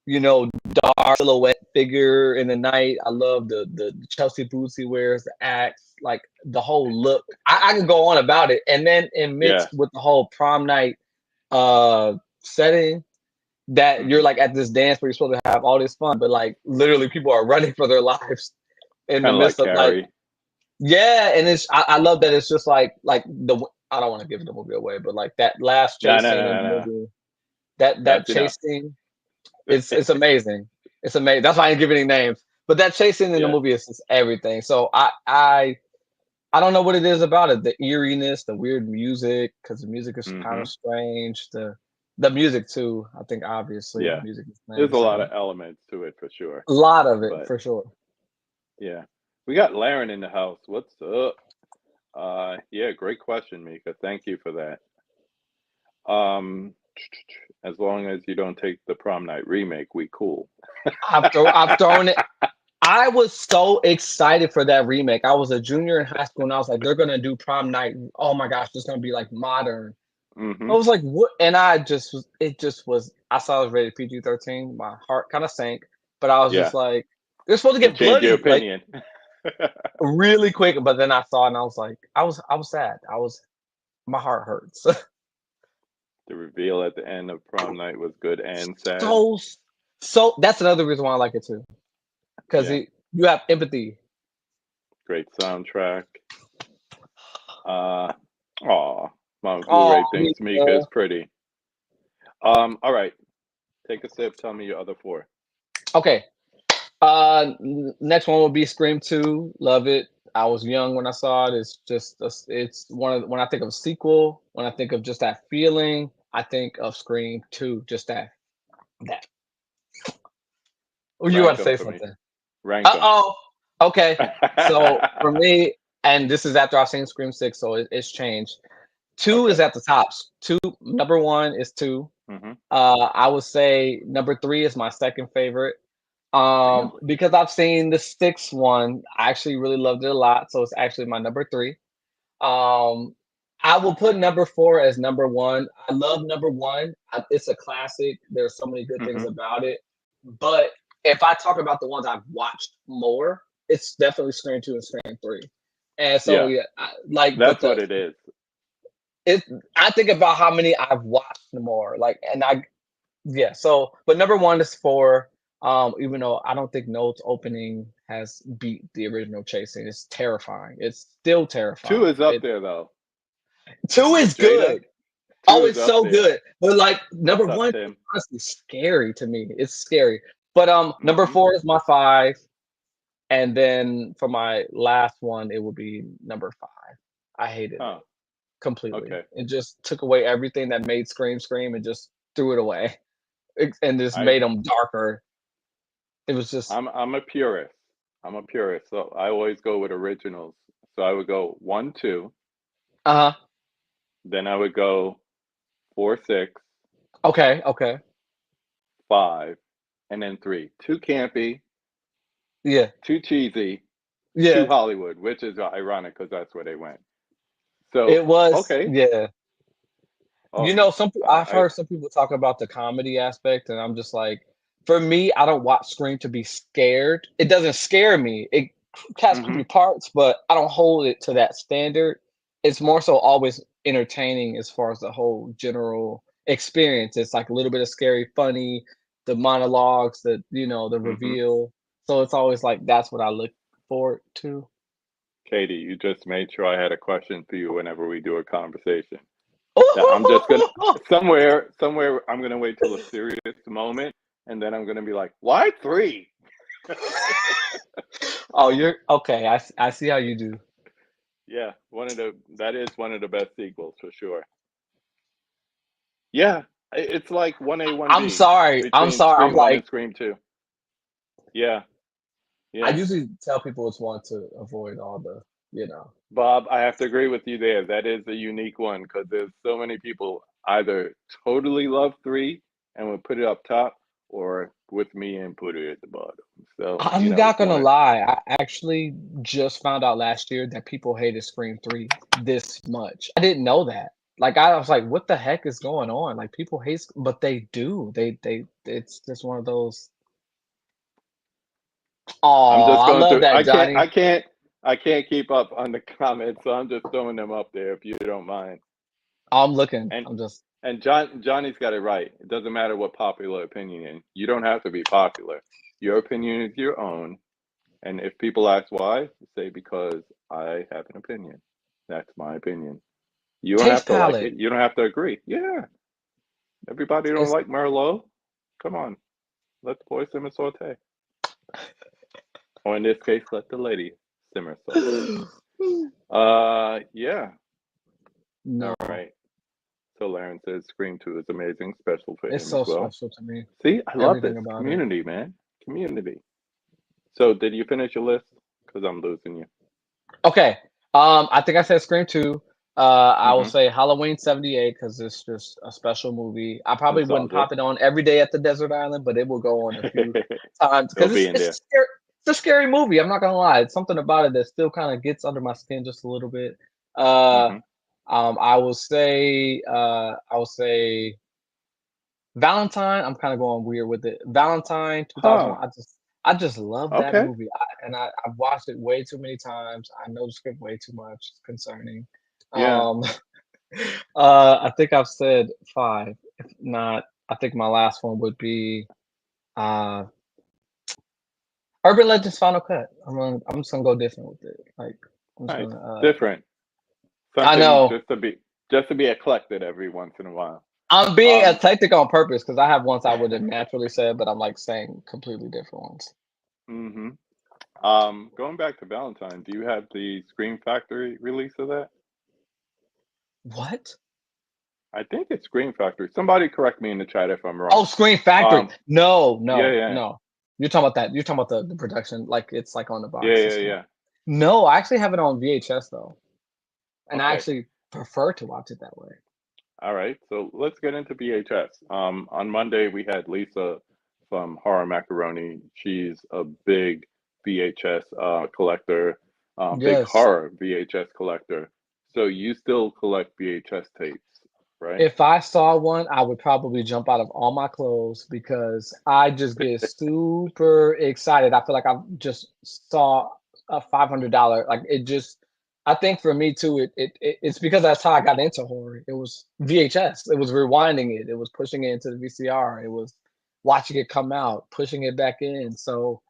dark silhouette figure in the night. I love the Chelsea boots he wears, the axe, like the whole look. I can go on about it, and then Yeah. mixed with the whole prom night setting that you're Hmm. like at this dance where you're supposed to have all this fun, but like literally people are running for their lives in the Kind of like midst of like Carrie. yeah, and I love that it's just like the I don't want to give the movie away, but like that last No, chase no, scene in no, the no, no. movie, that That's chase enough. scene it's amazing. It's amazing. That's why I didn't give any names. But that chase scene in the Yeah. movie is just everything. So I don't know what it is about it. The eeriness, the weird music, because the music is kind Hmm. of strange. The music too. I think obviously the Yeah. music is There's a lot of amazing. elements to it for sure. A lot of it But for sure. yeah, we got Laren in the house. What's up? Yeah, great question, Mika. Thank you for that. Um, as long as you don't take the Prom Night remake, we cool. I've thrown it. I was so excited for that remake. I was a junior in high school and I was like, they're gonna do prom night. Oh my gosh, it's gonna be like modern. I Hmm. was like, what? And it just was, I saw it was rated PG-13. My heart kind of sank, but I was Yeah, just like, they're supposed to you get change your bloody like opinion. really quick. But then I saw it and I was like, I was sad. My heart hurts. The reveal at the end of Prom Night was good and sad. so, so that's another reason why I like it too. Because Yeah, you have empathy. great soundtrack. Uh, aw, Mama Oh, Blu-ray thinks Mika is pretty. All right, take a sip. Tell me your other 4. okay. Next one will be Scream 2. Love it. I was young when I saw it. It's one of when I think of a sequel, when I think of just that feeling, I think of Scream 2. Just that. Oh, you got Rank to them say for me. something. Rank them. Uh-oh. Okay. So for me, and this is after I've seen Scream 6, so it's changed. 2 is Okay. at the tops. Number 1 is 2. Hmm. I would say number 3 is my second favorite. Really? Because I've seen the sixth one, I actually really loved it a lot, so it's actually my number 3. Um, I will put number 4 as number 1. I love number 1. It's a classic. There's so many good things Hmm. about it. But if I talk about the ones I've watched more, it's definitely Scream 2 and Scream 3. And so Yeah, yeah, but that's what it is. it I think about how many I've watched more, like, and yeah. So, but number 1 is 4. Even though I don't think Note's opening has beat the original Chasing, it's terrifying. It's still 2 terrifying. is up there though. 2 is Jada, good. 2 Oh, is it's up so there. good. But like number What's up, 1 is Tim? honestly scary to me. It's scary. But number Hmm. 4 is my 5. And then for my last one, it would be number 5. I hated Huh. it completely. Okay. It just took away everything that made Scream Scream and just threw it away. And just I made them darker. It was just I'm a purist. I'm a purist, so I always go with originals. So I would go 1, 2, uh-huh. then I would go 4, 6, Okay, okay. 5, and then 3. 2 campy, Yeah. 2 cheesy, 2 Yeah. Hollywood, which is ironic because that's where they went. So It was okay, yeah. You Oh, know, I've I heard some people talk about the comedy aspect, and I'm just like, for me, I don't watch Scream to be scared. It doesn't scare me. It has hmm creepy parts, but I don't hold it to that standard. It's more so always entertaining as far as the whole general experience. It's like a little bit of scary, funny, the monologues, the hmm reveal. So it's always like that's what I look forward to. Katie, you just made sure I had a question for you whenever we do a conversation. That I'm just gonna somewhere I'm gonna wait till a serious moment, and then I'm gonna be like, why three? Oh, you're okay. I see how you do. Yeah, that is one of the best sequels for sure. Yeah, it's like 1A, I'm 1B sorry. I'm between sorry. I'm Scream 1 and like, Scream 2. Yeah, I yeah. usually tell people it's one to avoid all the, you know. Bob, I have to agree with you there. That is a unique one because there's so many people either totally love 3 and would put it up top, or with me and put it at the bottom. So, I'm not it's gonna one of lie. I actually just found out last year that people hated Scream 3 this much. I didn't know that. Like I was like, what the heck is going on? Like people hate, but they do. It's just one of those. I'm Oh, just I going love through that, Johnny. I can't keep up on the comments, so I'm just throwing them up there if you don't mind. I'm looking. And I'm just. and Johnny's got it right. It doesn't matter what popular opinion is. You don't have to be popular. Your opinion is your own. And if people ask why, say because I have an opinion. That's my opinion. You don't have Taste to like palette. it. You don't have to agree. Yeah. Everybody don't Taste. like Merlot. Come on. Let the boy simmer saute. Or in this case, let the lady simmer saute. Yeah. All No, right. So Laren says Scream 2 is amazing, special for it's him as so well. special to me. See, I love this. Everything about it. Community, man. Community. So did you finish your list? Because I'm losing you. Okay. I think I said Scream 2. I will Mm-hmm. say Halloween 78 because it's just a special movie. I probably wouldn't Nostalgia. pop it on every day at the desert island, but it will go on a few times It'll because be in it's there. it's a scary movie. I'm not gonna lie. It's something about it that still kind of gets under my skin just a little bit. Uh, Mm-hmm. I will say Valentine. I'm kind of going weird with it. Valentine Huh. 2001. I just love that Okay. movie. I've watched it way too many times. I know the script way too much. It's concerning. Yeah. Um, I think I've said 5. If not, I think my last one would be uh Urban Legends Final Cut. I'm just gonna go different with it. Like I'm just Nice. gonna Different. I Something know just to be eclectic every once in a while. I'm being Um. eclectic on purpose because I have ones I would have naturally said, but I'm like saying completely different ones. hmm Going back to Valentine, do you have the Scream Factory release of that? What? I think it's Scream Factory. Somebody correct me in the chat if I'm Oh, wrong. Screen Factory. Um. No, Yeah. no, Yeah. no. You're talking about that. You're talking about the production, like it's like on the Yeah. box and Yeah. stuff. Yeah. No, I actually have it on VHS though, and I Okay. actually prefer to watch it that way. All right, so let's get into VHS. On Monday we had Lisa from Horror Macaroni. She's a big VHS collector, big Yes. horror VHS collector. So you still collect VHS tapes, right? If I saw one, I would probably jump out of all my clothes because I just get super excited. I feel like I just saw a $500. Like it just, I think for me too, it's because that's how I got into horror. It was VHS. It was rewinding it. It was pushing it into the VCR. It was watching it come out, pushing it back in. So,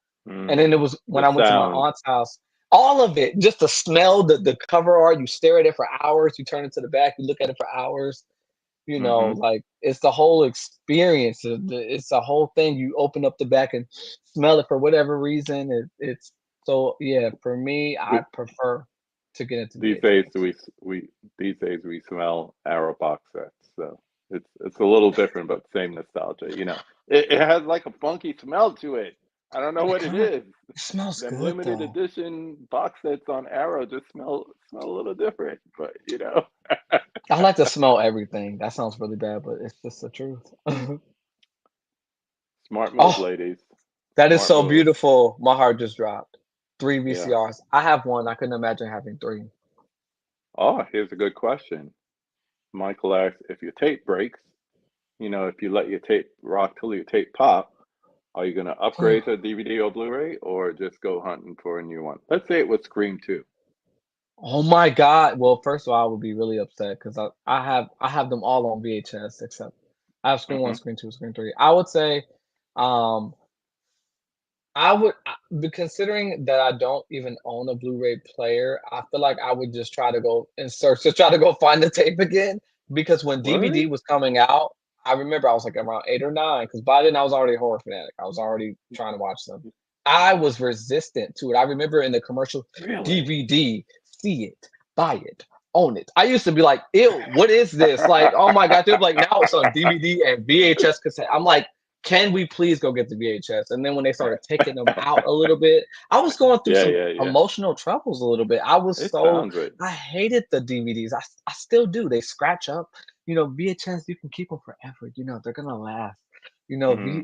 and then it Mm, was when the I went to my sound. aunt's house, all of it, just the smell, the cover art, you stare at it for hours, you turn it to the back, you look at it for hours, Mm-hmm. like it's the whole experience. It's the whole thing. You open up the back and smell it for whatever reason. It's so yeah. For me, I prefer to get into These days VHS. we smell Arrow box sets, so it's a little different, but same nostalgia. It has like a funky smell to it. I don't know It what it kind of is. it smells Them good limited though. edition box sets on Arrow just smell a little different, but I like to smell everything. That sounds really bad, but it's just the truth. smart move, Oh, ladies. that is Smart so move. beautiful. My heart just dropped. 3 Yeah. VCRs. I have one. I couldn't imagine having 3. Oh, here's a good question. Michael asks, if your tape breaks, if you let your tape rock till your tape pop, are you going to upgrade to DVD or Blu-ray or just go hunting for a new one? Let's say it was Scream 2. Oh my God. Well, first of all, I would be really upset because I have them all on VHS except I have Screen 1, Hmm. Screen 2, Screen 3. I would say, um, but considering that I don't even own a Blu-ray player, I feel like I would just try to go in search to try to go find the tape again. Because when DVD Word? was coming out, I remember I was like around 8 or 9. Because by then I was already a horror fanatic. I was already trying to watch them. I was resistant to it. I remember in the commercial, Really? DVD, see it, buy it, own it. I used to be like, ew, what is this? Like, oh my God, dude, like now it's on DVD and VHS cassette. I'm like, can we please go get the VHS? And then when they started taking them out a little bit, I was going through Yeah, some yeah, yeah. emotional troubles a little bit. It sounds it. I hated the DVDs. I still do. They scratch up. VHS, you can keep them forever. They're gonna last. Hmm.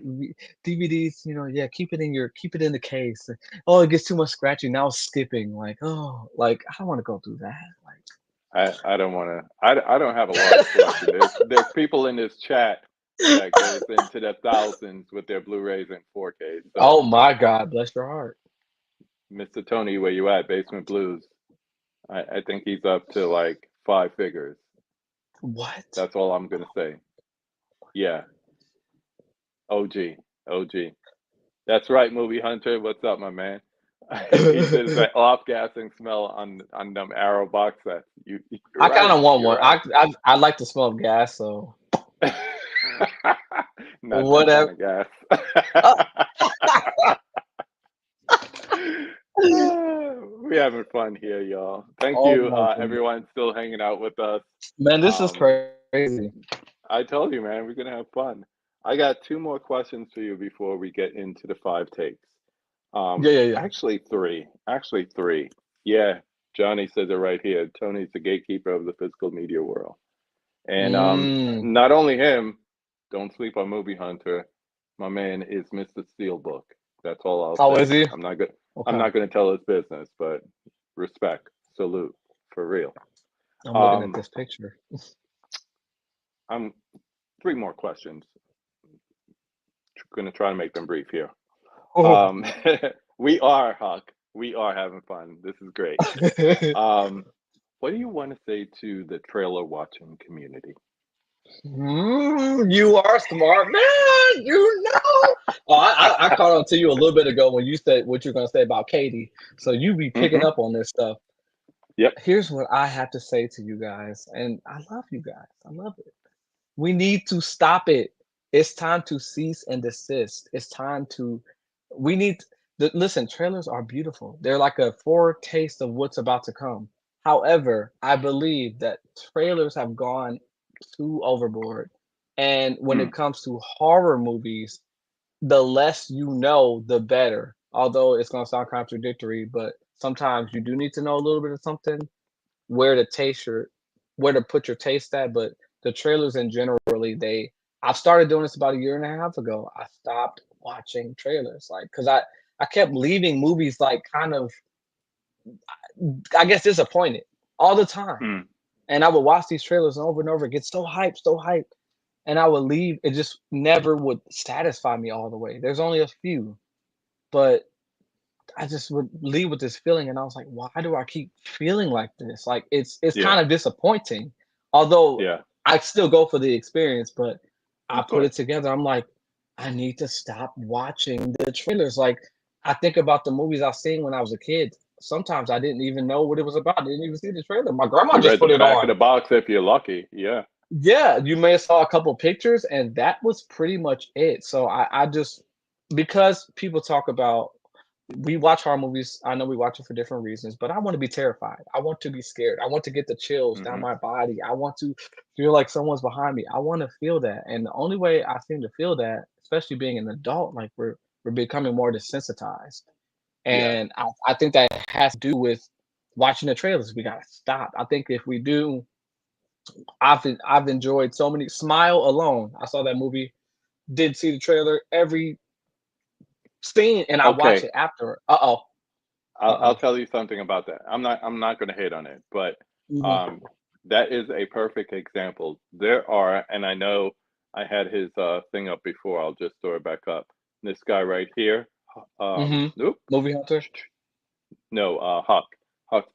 DVDs, yeah, keep it in the case. Oh, it gets too much scratching. Now it's skipping. Like, oh, like I don't want to go through that. I don't want to. I don't have a large collection. There's people in this chat that goes into the thousands with their Blu-rays and 4K. So, Oh my God, bless your heart. Mr. Tony, where you at? Basement Blues. I think he's up to like 5 figures. What? That's all I'm gonna say. Yeah, OG, OG. That's right, Movie Hunter. What's up, my man? He says that off-gassing smell on them Arrow box sets. You're I kind right. of want You're one. right. I like the smell of gas, so Not that kind whatever. of gas. Uh, We having fun here, y'all. Thank oh you, my goodness, everyone still hanging out with us. man, this is Um, crazy. I told you, man, we're gonna have fun. I got 2 more questions for you before we get into the 5 takes. Yeah, yeah, yeah. Actually three. Actually three. Yeah, Johnny says it right here. Tony's the gatekeeper of the physical media world. And Mm. not only him, don't sleep on Movie Hunter. My man is Mr. Steelbook. That's all I'll Oh, is say. he? I'm Okay. not gonna tell his business, but respect, salute, for real. I'm looking at Um, this picture. I'm 3 more questions. Gonna try to make them brief here. Oh. Um, we are Huck. We are having fun. This is great. Um, what do you want to say to the trailer watching community? You are smart, man. Oh, I caught on to you a little bit ago when you said what you're going to say about Katie. So you be picking Hmm. up on this stuff. Yep. Here's what I have to say to you guys, and I love you guys. I love it. We need to stop it. It's time to cease and desist. It's time to. We need. Listen, trailers are beautiful. They're like a foretaste of what's about to come. However, I believe that trailers have gone too overboard. And when Mm, it comes to horror movies, the less you know, the better. Although it's going to sound contradictory, but sometimes you do need to know a little bit of something where to taste your where to put your taste at. But the trailers in generally, I've started doing this about a year and a half ago. I stopped watching trailers, like, because I kept leaving movies like kind of, I guess, disappointed all the time. mm, And I would watch these trailers over and over, get so hyped, and I would leave. It just never would satisfy me all the way. There's only a few, but I just would leave with this feeling, and I was like, why do I keep feeling like this? Like it's yeah. kind of disappointing. Although Yeah. I still go for the experience, but I Of put course. it together. I'm like, I need to stop watching the trailers. Like I think about the movies I've seen when I was a kid. Sometimes I didn't even know what it was about. I didn't even see the trailer. My grandma You just read the put it back of on. the box if you're lucky. Yeah. Yeah, you may have saw a couple pictures, and that was pretty much it. So I just, because people talk about, we watch horror movies. I know we watch it for different reasons, but I want to be terrified. I want to be scared. I want to get the chills down Hmm. my body. I want to feel like someone's behind me. I want to feel that. And the only way I seem to feel that, especially being an adult, like we're becoming more desensitized. Yeah. And I think that has to do with watching the trailers. We gotta stop. I think if we do, I've enjoyed so many. Smile alone. I saw that movie. Did see the trailer. Every scene, and I watch Okay. it after. Uh oh. Uh I'll oh. tell you something about that. I'm not going to hate on it, but Mhm. um, That is a perfect example. There are, and I know I had his thing up before. I'll just throw it back up. This guy right here. Nope. Movie Hunter. No, Huck's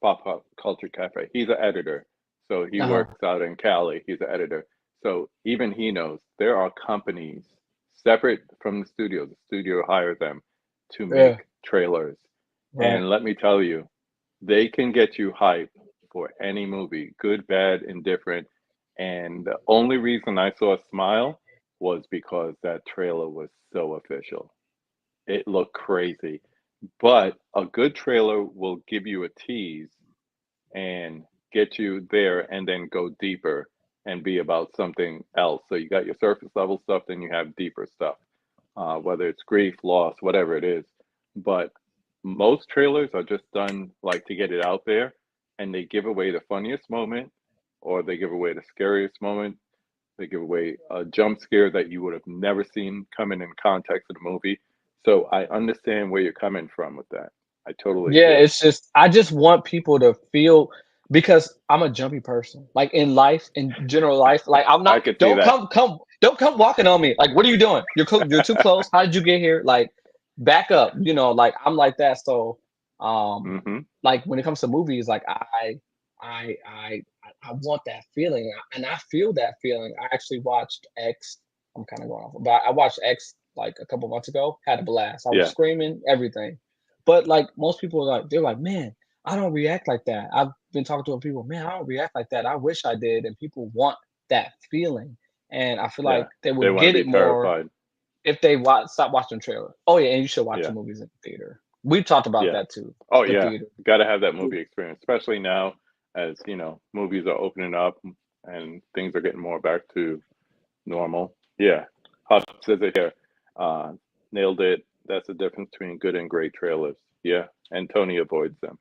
Culture Cafe. He's an editor, so he Uh-huh. works out in Cali. He's an editor, so even he knows there are companies separate from the studio. The studio hires them to Yeah. make trailers, Right. and let me tell you, they can get you hype for any movie, good, bad, indifferent. And the only reason I saw a smile was because that trailer was so official. It looked crazy. But a good trailer will give you a tease and get you there and then go deeper and be about something else. So you got your surface level stuff, then you have deeper stuff, whether it's grief, loss, whatever it is. But most trailers are just done like to get it out there, and they give away the funniest moment, or they give away the scariest moment. They give away a jump scare that you would have never seen coming in context of the movie. So I understand where you're coming from with that. I totally Yeah, do. it's just I just want people to feel because I'm a jumpy person. Like in life, in general life, like I'm I not. could see Don't that. don't come walking on me. Like, what are you doing? You're too close. How did you get here? Like, back up. You know, like I'm like that. So, Hmm. like when it comes to movies, like I want that feeling, and I feel that feeling. I actually watched X. I'm kind of going off, but I watched X like a couple months ago. Had a blast. I was Yeah. screaming, everything. But like most people are like, they're like, man, I don't react like that. I've been talking to people, man, I don't react like that. I wish I did. And people want that feeling. And I feel Yeah. like they They would want to get be it more terrified. if they stop watching the trailer. Oh yeah, and you should watch the Yeah. movies in the theater. We've talked about Yeah. that too. Oh, The yeah. theater. Got to have that movie experience, especially now as, movies are opening up and things are getting more back to normal. Yeah. Huff says it here. Uh, Nailed it. That's the difference between good and great trailers. Yeah. And Tony avoids them.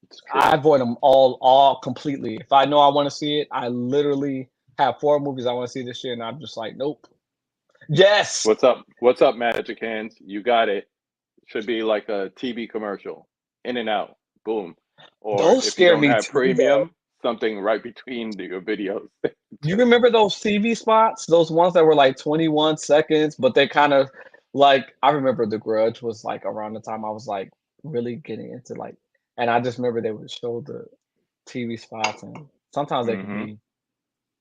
It's true. I avoid them all completely. If I know I want to see it, I literally have 4 movies I want to see this year, and I'm just like, nope. Yes. What's up? What's up, Magic Hands? You got it. Should be like a TV commercial. In and out. Boom. Or Those if you scare don't me have too, though. premium, something right between your videos. You remember those TV spots? Those ones that were like 21 seconds, but they kind of like I remember The Grudge was like around the time I was like really getting into like, and I just remember they would show the TV spots, and sometimes they could Hmm. be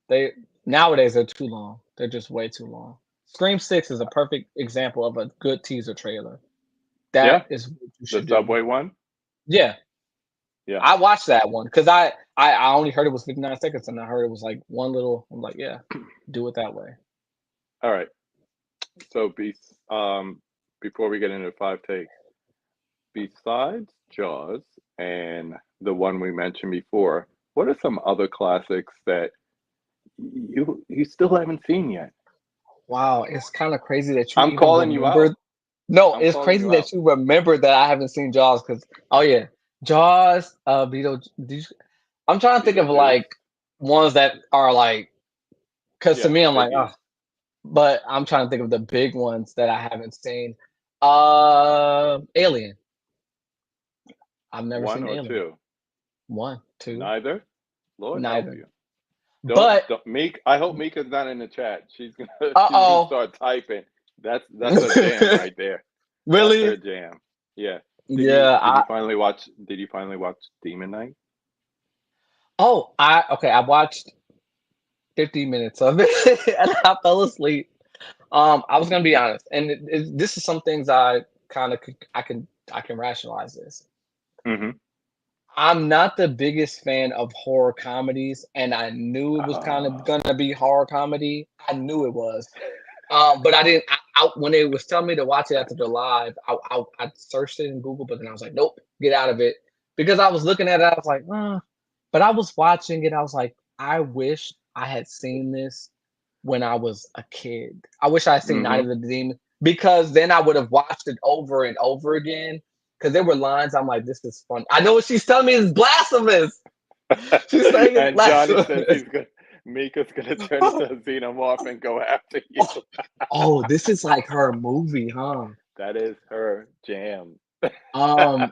they nowadays they're too long. They're just way too long. Scream 6 is a perfect example of a good teaser trailer. Yeah. That is what you The should do. Subway one. Yeah, Yeah. I watched that one because I only heard it was 59 seconds, and I heard it was like one little. I'm like, yeah, do it that way. All right. So before we get into 5 takes, besides Jaws and the one we mentioned before, what are some other classics that you still haven't seen yet? Wow, it's kind of crazy that you I'm even calling you out. remember. No, I'm it's calling crazy you that out. you remember that I haven't seen Jaws because oh yeah, Jaws, I'm trying to think of Beetlejuice. like ones that are like because to Yeah, me I'm like biggies. but I'm trying to think of the big ones that I haven't seen. Alien. I've never One seen or Alien. two? One, two, Neither. Lord help neither. you. But Don't Meek. I hope Mika's not in the chat. She's gonna she's gonna uh-oh. start typing. That's a jam right there. That's her Really? jam. Yeah. Did you Yeah, did you finally watch did you finally watch Demon Knight? I watched 15 minutes of it and I fell asleep. I was gonna be honest, and this is some things I kind of I can rationalize this. Mm-hmm. I'm not the biggest fan of horror comedies, and I knew it was kind of Uh, gonna be horror comedy. I knew it was, but I didn't. When they was telling me to watch it after the live, I searched it in Google, but then I was like, nope, get out of it, because I was looking at it. I was like, but I was watching it. I was like, I wish I had seen this when I was a kid. I wish I had seen Night mm-hmm. of the Demon because then I would have watched it over and over again. Because there were lines I'm like, this is fun. I know what she's telling me is blasphemous. She's saying it's And Johnny says blasphemous. Mika's gonna turn into a xenomorph and go after you. Oh, this is like her movie, huh? That is her jam. Um,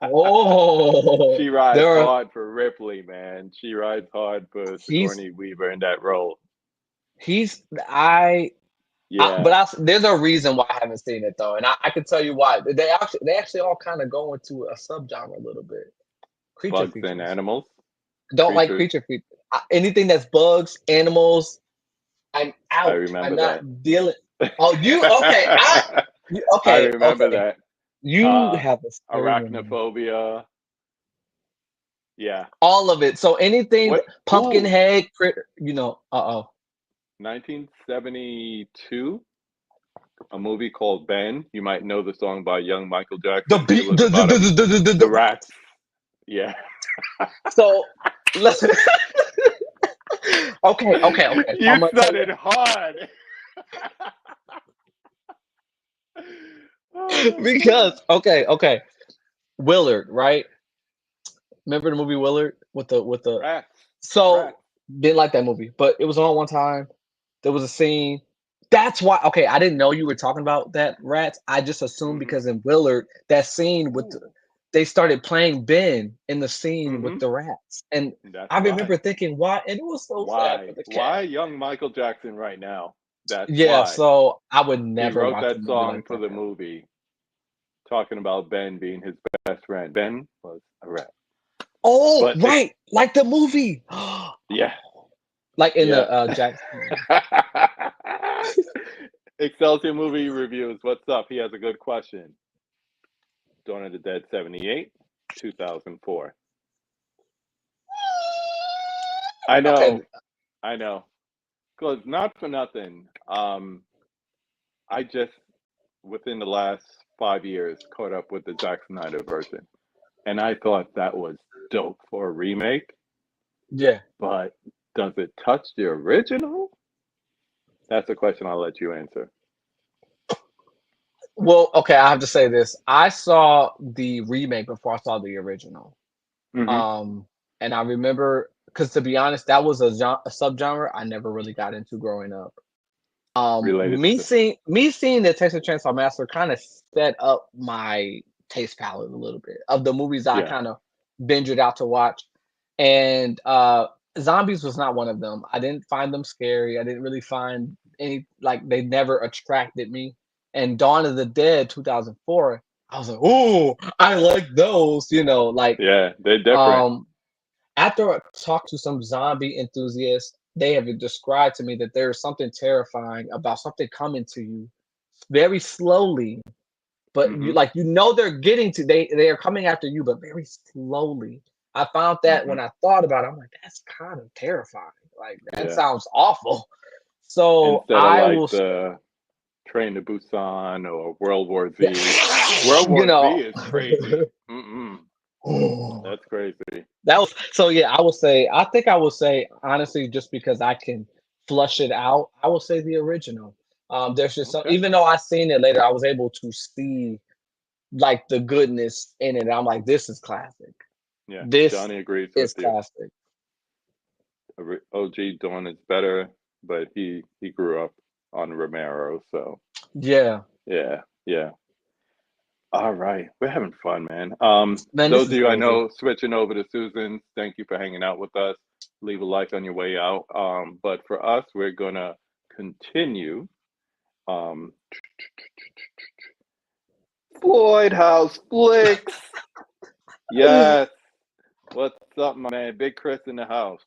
Oh, She rides there are. hard for Ripley, man. She rides hard for He's Sigourney Weaver in that role. he's but Yeah, there's a reason why I haven't seen it though, and I can tell you why. They actually all kind of go into a subgenre a little bit. Creature bugs and features. animals, Don't like creatures. creature features. Anything that's bugs, animals. I'm I out. I'm remember that. not dealing. Oh, you okay? I Okay, remember okay. that. You have a scary memory. Arachnophobia. Yeah. All of it. So anything, What? Ooh, Pumpkinhead, uh oh. 1972. A movie called Ben. You might know the song by young Michael The Jackson. It beat, was about the the rats. Yeah. So let's. Okay. So I'm You gonna tell you studied hard. Oh my because goodness. okay. Willard, right? Remember the movie Willard with the Rats. so Rats. didn't like that movie, but it was on one time. There was a scene. That's why. Okay, I didn't know you were talking about that rats. I just assumed Mm-hmm. because in Willard, that scene Ooh. they started playing Ben in the scene with Mm-hmm. the rats, and That's I why. remember thinking, why? And it was so sad for Why? the cat. Why young Michael Jackson right now? That's Yeah, why. so I would He never wrote watch a that movie song like for that. the movie, talking about Ben being his best friend. Ben was a rat. Oh, But right, like the movie, yeah, like in yeah. the Jackson. Excelsior movie reviews. What's up? He has a good question. Dawn of the Dead 78, 2004. I Okay, know, I know. Because not for nothing, I just, within the last 5 years, caught up with the Zack Snyder version. And I thought that was dope for a remake. yeah. But does it touch the original? That's a question I'll let you answer. Well, okay, I have to say this. I saw the remake before I saw the original. Hmm. Um, and I remember because to be honest, that was a subgenre I never really got into growing up. Related Me to. seeing the Texas Chainsaw Massacre kind of set up my taste palette a little bit of the movies I Yeah. kind of binged out to watch, and zombies was not one of them. I didn't find them scary. I didn't really find any like they never attracted me. And Dawn of the Dead 2004, I was like, oh, I like those. Yeah, they're different. Um, after I talked to some zombie enthusiasts, they have described to me that there is something terrifying about something coming to you very slowly, but Hmm. they're getting to they are coming after you, but very slowly. I found that Hmm. when I thought about it, I'm like, that's kind of terrifying. Like that Yeah. sounds awful. So Instead of I like will, the Train to Busan or World War Z. World you War Z know. is crazy. Mm-mm. That's crazy. That was so yeah, I think I would say honestly, just because I can flush it out, I will say the original. There's just some Okay. even though I seen it later, I was able to see like the goodness in it. I'm like, this is classic. Yeah. This Johnny agrees with is you. classic. OG Dawn is better, but he grew up on Romero, so Yeah. yeah, yeah. All right, we're having fun, man. Man, this Those of is you I crazy. know switching over to Susan, thank you for hanging out with us. Leave a like on your way out. But for us, we're gonna continue. Um, Floyd House Flicks. Yes. What's up, my man? Big Chris in the house.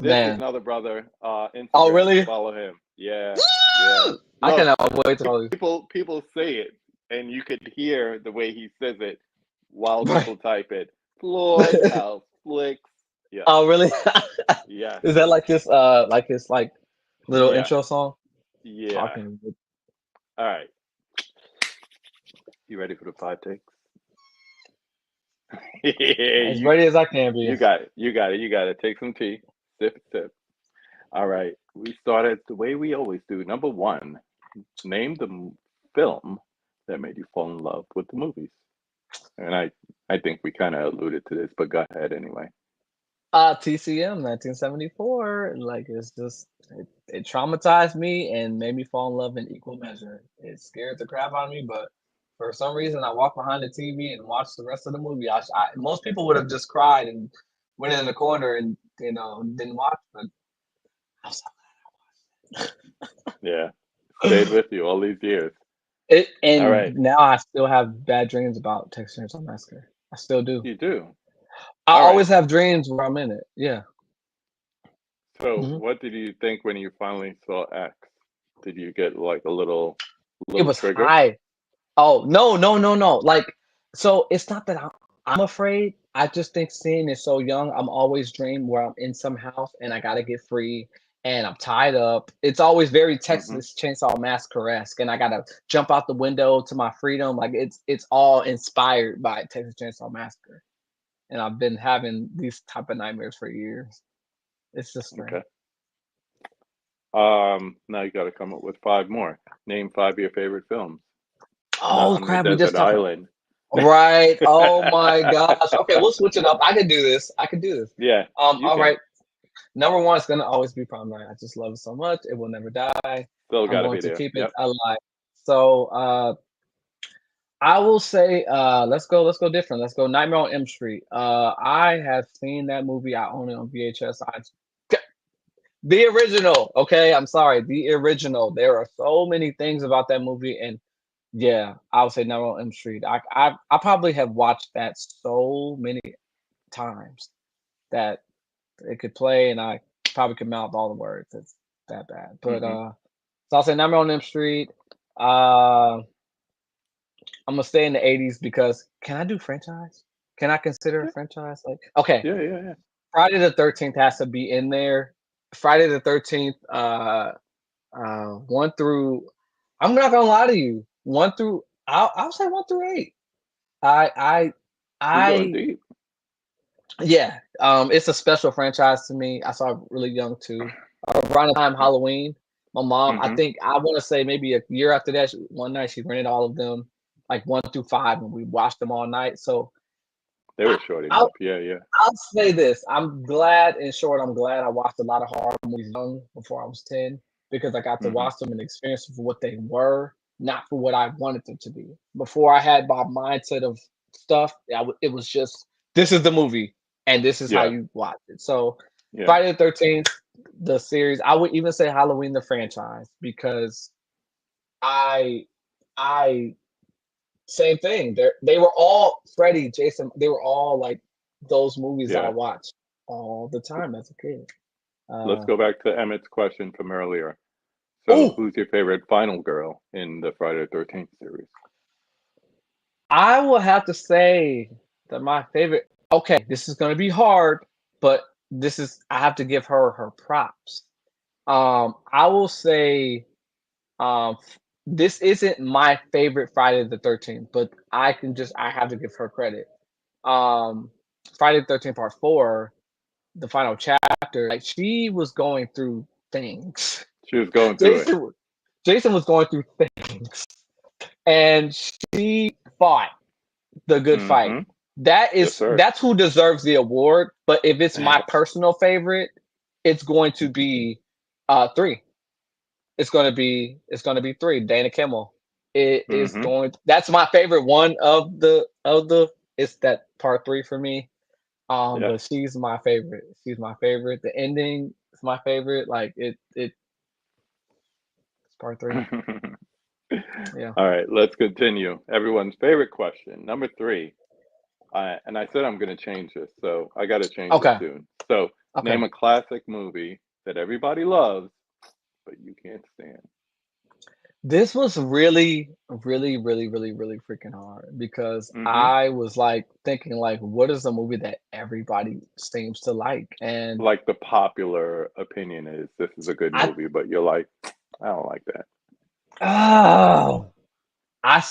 This is Man. another brother. Oh Instagram. really? Follow him. Yeah, yeah. I Look, cannot wait to call you. people say it, and you could hear the way he says it while Right. people type it. Floyd House Flicks. Yeah, Oh really? yeah, Is that like his like little yeah, intro song? yeah. Talking with All right, you ready for the 5 takes? as you ready as I can be. you got it. You got it. You got it. Take some tea. Sip, sip. All right. We started the way we always do. Number one, name the film that made you fall in love with the movies. And I think we kind of alluded to this, but go ahead anyway. TCM 1974. Like it's just it traumatized me and made me fall in love in equal measure. It scared the crap out of me, but For some reason, I walked behind the TV and watched the rest of the movie. Most people would have just cried and went in the corner and didn't watch, but I was Yeah. Stayed with you all these years. it. All And right. now I still have bad dreams about Texas Chainsaw Massacre. I still do. You do. I All right. always have dreams where I'm in it. Yeah. So Mhm. what did you think when you finally saw X? Did you get like a little It was trigger? high. Oh, no. Like, so it's not that I'm afraid. I just think seeing it so young, I'm always dream where I'm in some house and I gotta get free and I'm tied up. It's always very Mm-hmm. Texas Chainsaw Massacre-esque, and I gotta jump out the window to my freedom. Like it's all inspired by Texas Chainsaw Massacre. And I've been having these type of nightmares for years. It's just strange. Okay. Now you got to come up with 5 more. Name 5 of your favorite films. Not Oh on the crap, we just desert talked. island. Right. Oh my gosh. Okay, we'll switch it up. I can do this. Yeah, you All can. right. Number one is gonna always be Prom Night. I just love it so much. It will never die. Still I'm got to going be to there. keep it Yep. alive. So I will say let's go different. Let's go Nightmare on Elm Street. I have seen that movie. I own it on VHS. The original. Okay, I'm sorry. The original. There are so many things about that movie, and yeah, I would say Nightmare on Elm Street. I probably have watched that so many times that it could play, and I probably could mouth all the words. It's that bad. But Mm-hmm. so I'll say Nightmare on Elm Street. I'm gonna stay in the '80s because can I do franchise? Can I consider a Yeah, franchise? Like, okay, yeah. Friday the 13th has to be in there. Friday the 13th, one through. I'm not gonna lie to you. One through. I'll say one through eight. I You're going I deep. Yeah, it's a special franchise to me. I saw it really young too. Around the time Halloween, my mom, I Mm-hmm. think I want to say maybe a year after that, one night she rented all of them, like 1 through 5, and we watched them all night. So They I, were short I'll, enough. Yeah. I'll say this: I'm glad, in short, I'm glad I watched a lot of horror movies young before I was 10 because I got to Mm-hmm. watch them and experience them for what they were, not for what I wanted them to be. Before I had my mindset of stuff, it was just this is the movie and this is how Yeah, you watch it. So yeah. Friday the 13th, the series, I would even say Halloween the franchise because I I same thing. They were all Freddy, Jason. They were all like those movies I Yeah. watched all the time as a kid. Let's Uh, go back to Emmett's question from earlier. So, oh, who's your favorite final girl in the Friday the 13th series? I will have to say that my favorite. Okay, this is gonna be hard, but I have to give her her props. I will say, this isn't my favorite Friday the 13th, but I have to give her credit. Um, Friday the 13th Part 4, the final chapter, like she was going through things. She was going through it. Jason Jason was going through things, and she fought the good fight. Mm-hmm. Yes, sir. That's who deserves the award. But if it's my personal favorite, it's going to be 3. It's gonna be 3. Dana Kimmel. It is Mm-hmm. going. That's my favorite one of the. It's that part 3 for me. Yeah. But she's my favorite. She's my favorite. The ending is my favorite. Like it's part 3. Yeah. All right, let's continue. Everyone's favorite question, number 3. And I said I'm going to change this, so I got to change it Okay. soon. So, Okay. name a classic movie that everybody loves, but you can't stand. This was really, really, really, really, really freaking hard because Mm-hmm. I was like thinking like, what is a movie that everybody seems to like? And Like the popular opinion is this is a good I movie, but you're like, I don't like that. oh I'm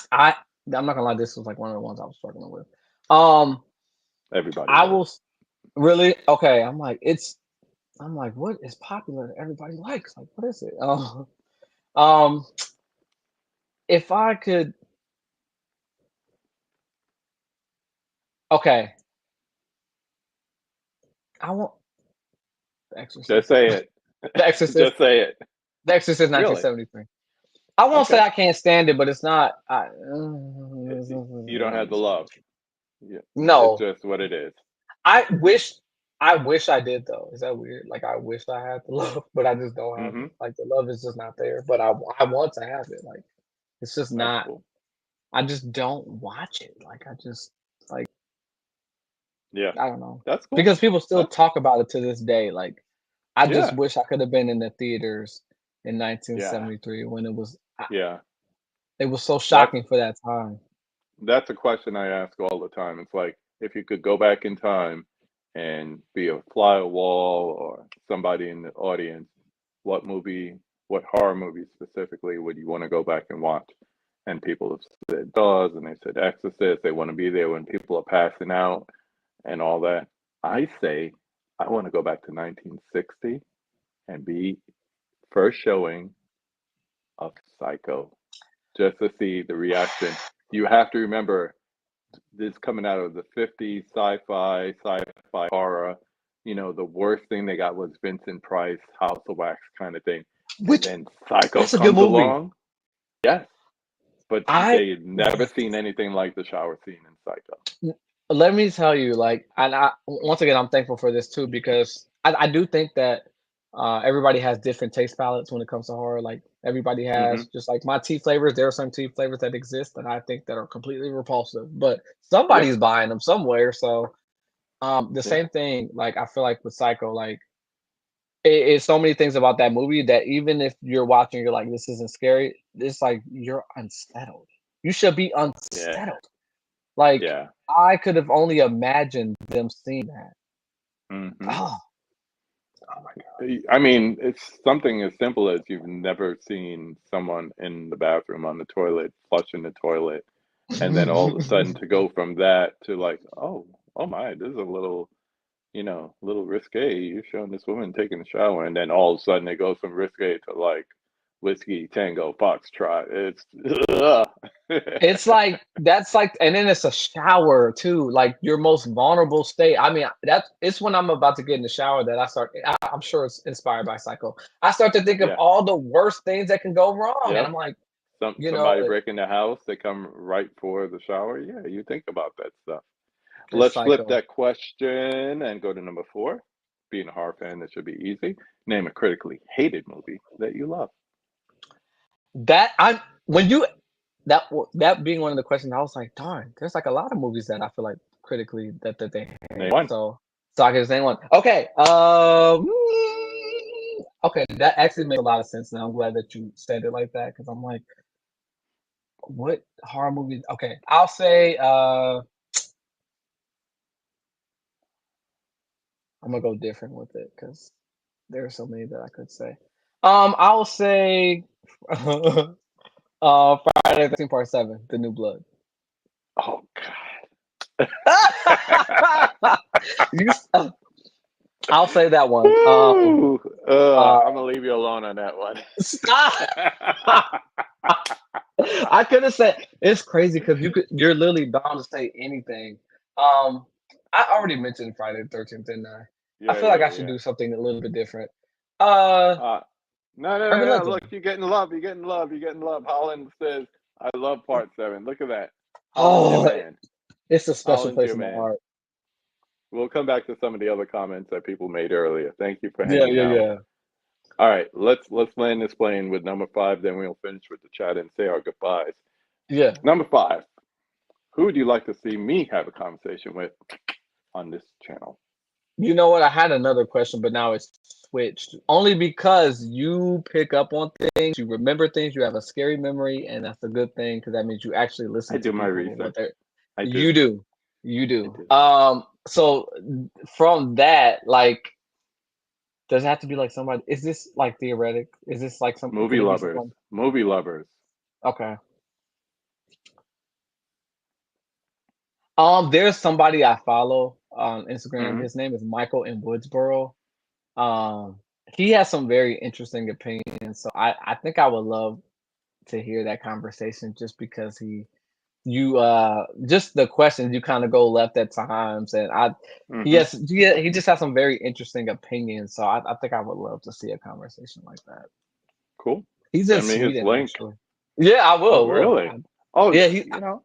not gonna lie, this was like one of the ones I was struggling with. Um, Everybody I does. will really okay. I'm like, what is popular that everybody likes? Like, what is it? Um, if I could, okay, I want The Just Exorcist. say it. The Exorcist. Just say it. The Exorcist, Really? 1973. I won't say Okay. I can't stand it, but it's not. You don't have the love. Yeah, it's No, just what it is. I wish. I wish I did though. Is that weird? Like I wish I had the love, but I just don't have Mm-hmm. it. Like the love is just not there. But I want to have it. Like it's just That's not. cool. I just don't watch it. Like I just like Yeah, I don't know that's cool. because people still That's talk about it to this day. Like I just yeah, wish I could have been in the theaters in yeah, 1973 when yeah. it was so That's shocking for that time. that's a question I ask all the time. It's like if you could go back in time and be a fly a wall or somebody in the audience, what movie, what horror movie specifically would you want to go back and watch? And people have said Jaws and they said Exorcist. They want to be there when people are passing out and all that. I say I want to go back to 1960 and be first showing of Psycho just to see the reaction. You have to remember this coming out of the 50s, sci-fi horror. You know, the worst thing they got was Vincent Price, House of Wax kind of thing. And Which then Psycho that's a good comes movie. along. Yes. But I they had never seen anything like the shower scene in Psycho. let me tell you, like, and I once again I'm thankful for this too because I do think that everybody has different taste palettes when it comes to horror. Like everybody Mm-hmm. has just like my tea flavors. There are some tea flavors that exist that I think that are completely repulsive, but Yeah. somebody's buying them somewhere. So the Yeah. same thing, like I feel like with Psycho, like it's so many things about that movie that even if you're watching, you're like, this isn't scary. It's like you're unsettled. You should be Yeah. unsettled. Like Yeah. I could have only imagined them seeing that. Mm-hmm. Oh, oh my god. I mean, it's something as simple as you've never seen someone in the bathroom on the toilet, flushing the toilet, and then all of a sudden to go from that to like, oh my, this is a little, a little risque. You're showing this woman taking a shower, and then all of a sudden it goes from risque to like whiskey tango foxtrot. It's It's like that's like, and then it's a shower too, like your most vulnerable state. I mean, that's it's when I'm about to get in the shower that I start. I'm sure it's inspired by Psycho. I start to think of yeah, all the worst things that can go wrong, and yep. I'm like, you know, Somebody breaking the house, they come right for the shower. Yeah, you think about that stuff. it's Let's flip Psycho. that question and go to number four. Being a horror fan, that should be easy. Name a critically hated movie that you love. That I'm when you that being one of the questions, I was like, darn, there's like a lot of movies that I feel like critically that they Name hate. one. So I can just name one. Okay. Okay, that actually makes a lot of sense now. I'm glad that you said it like that because I'm like, what horror movie? Okay, I'll say I'm gonna go different with it because there are so many that I could say. I'll say Friday the 13th Part 7, The New Blood. Oh You, I'll say that one. Woo! Uh, I'm gonna leave you alone on that one. stop. I could have said it's crazy because you're literally bound to say anything. Um, I already mentioned Friday the 13th, didn't I? I Yeah, feel like I yeah, should yeah. do something a little bit different. Uh, Uh, no, no, no, Urban no. Legend. Look, you're getting love. You're getting love. You're getting love. Holland says, "I love Part 7." Look at that. Holland's your Oh, man. it's a special Holland's place your in my man. heart. We'll come back to some of the other comments that people made earlier. Thank you for Yeah, hanging yeah, out. yeah, All right, let's land this plane with number five. Then we'll finish with the chat and say our goodbyes. yeah. Number five. Who would you like to see me have a conversation with on this channel? You know what? I had another question, but now it's switched. Only because you pick up on things, you remember things, you have a scary memory, and that's a good thing because that means you actually I listen to do my people what research. they're. I You do. do, you I do. do. So from that, like, does it have to be like somebody? Is this like theoretic? Is this like some? Movie Could it be lovers. someone? Movie lovers. Okay. There's somebody I follow on Instagram. Hmm. His name is Michael in Woodsboro. Um, he has some very interesting opinions. So I think I would love to hear that conversation just because you just the questions you kind of go left at times and Hmm. he just has some very interesting opinions. So I think I would love to see a conversation like that. Cool. He's in Send me his Sweden link. actually. Yeah, I Oh, will. really? Oh, Yeah, you know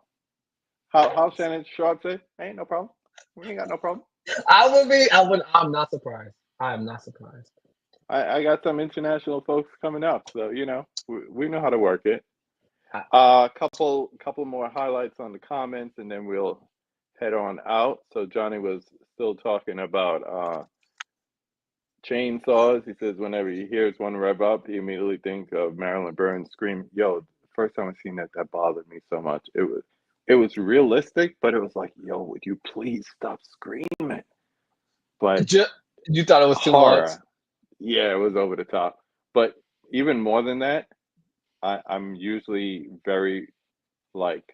how Shannon Sharp said, "Ain't no problem. We ain't got no problem." I would be. I would. I'm not surprised. I am not surprised. I got some international folks coming up, so we know how to work it. I, Couple more highlights on the comments, and then we'll head on out. So Johnny was still talking about chainsaws. He says whenever he hears one rev up, he immediately thinks of Marilyn Burns scream. Yo, the first time I seen that bothered me so much. It was realistic, but it was like, yo, would you please stop screaming? But ju- you thought it was too much. horror, yeah, it was over the top. But even more than that, I'm usually very like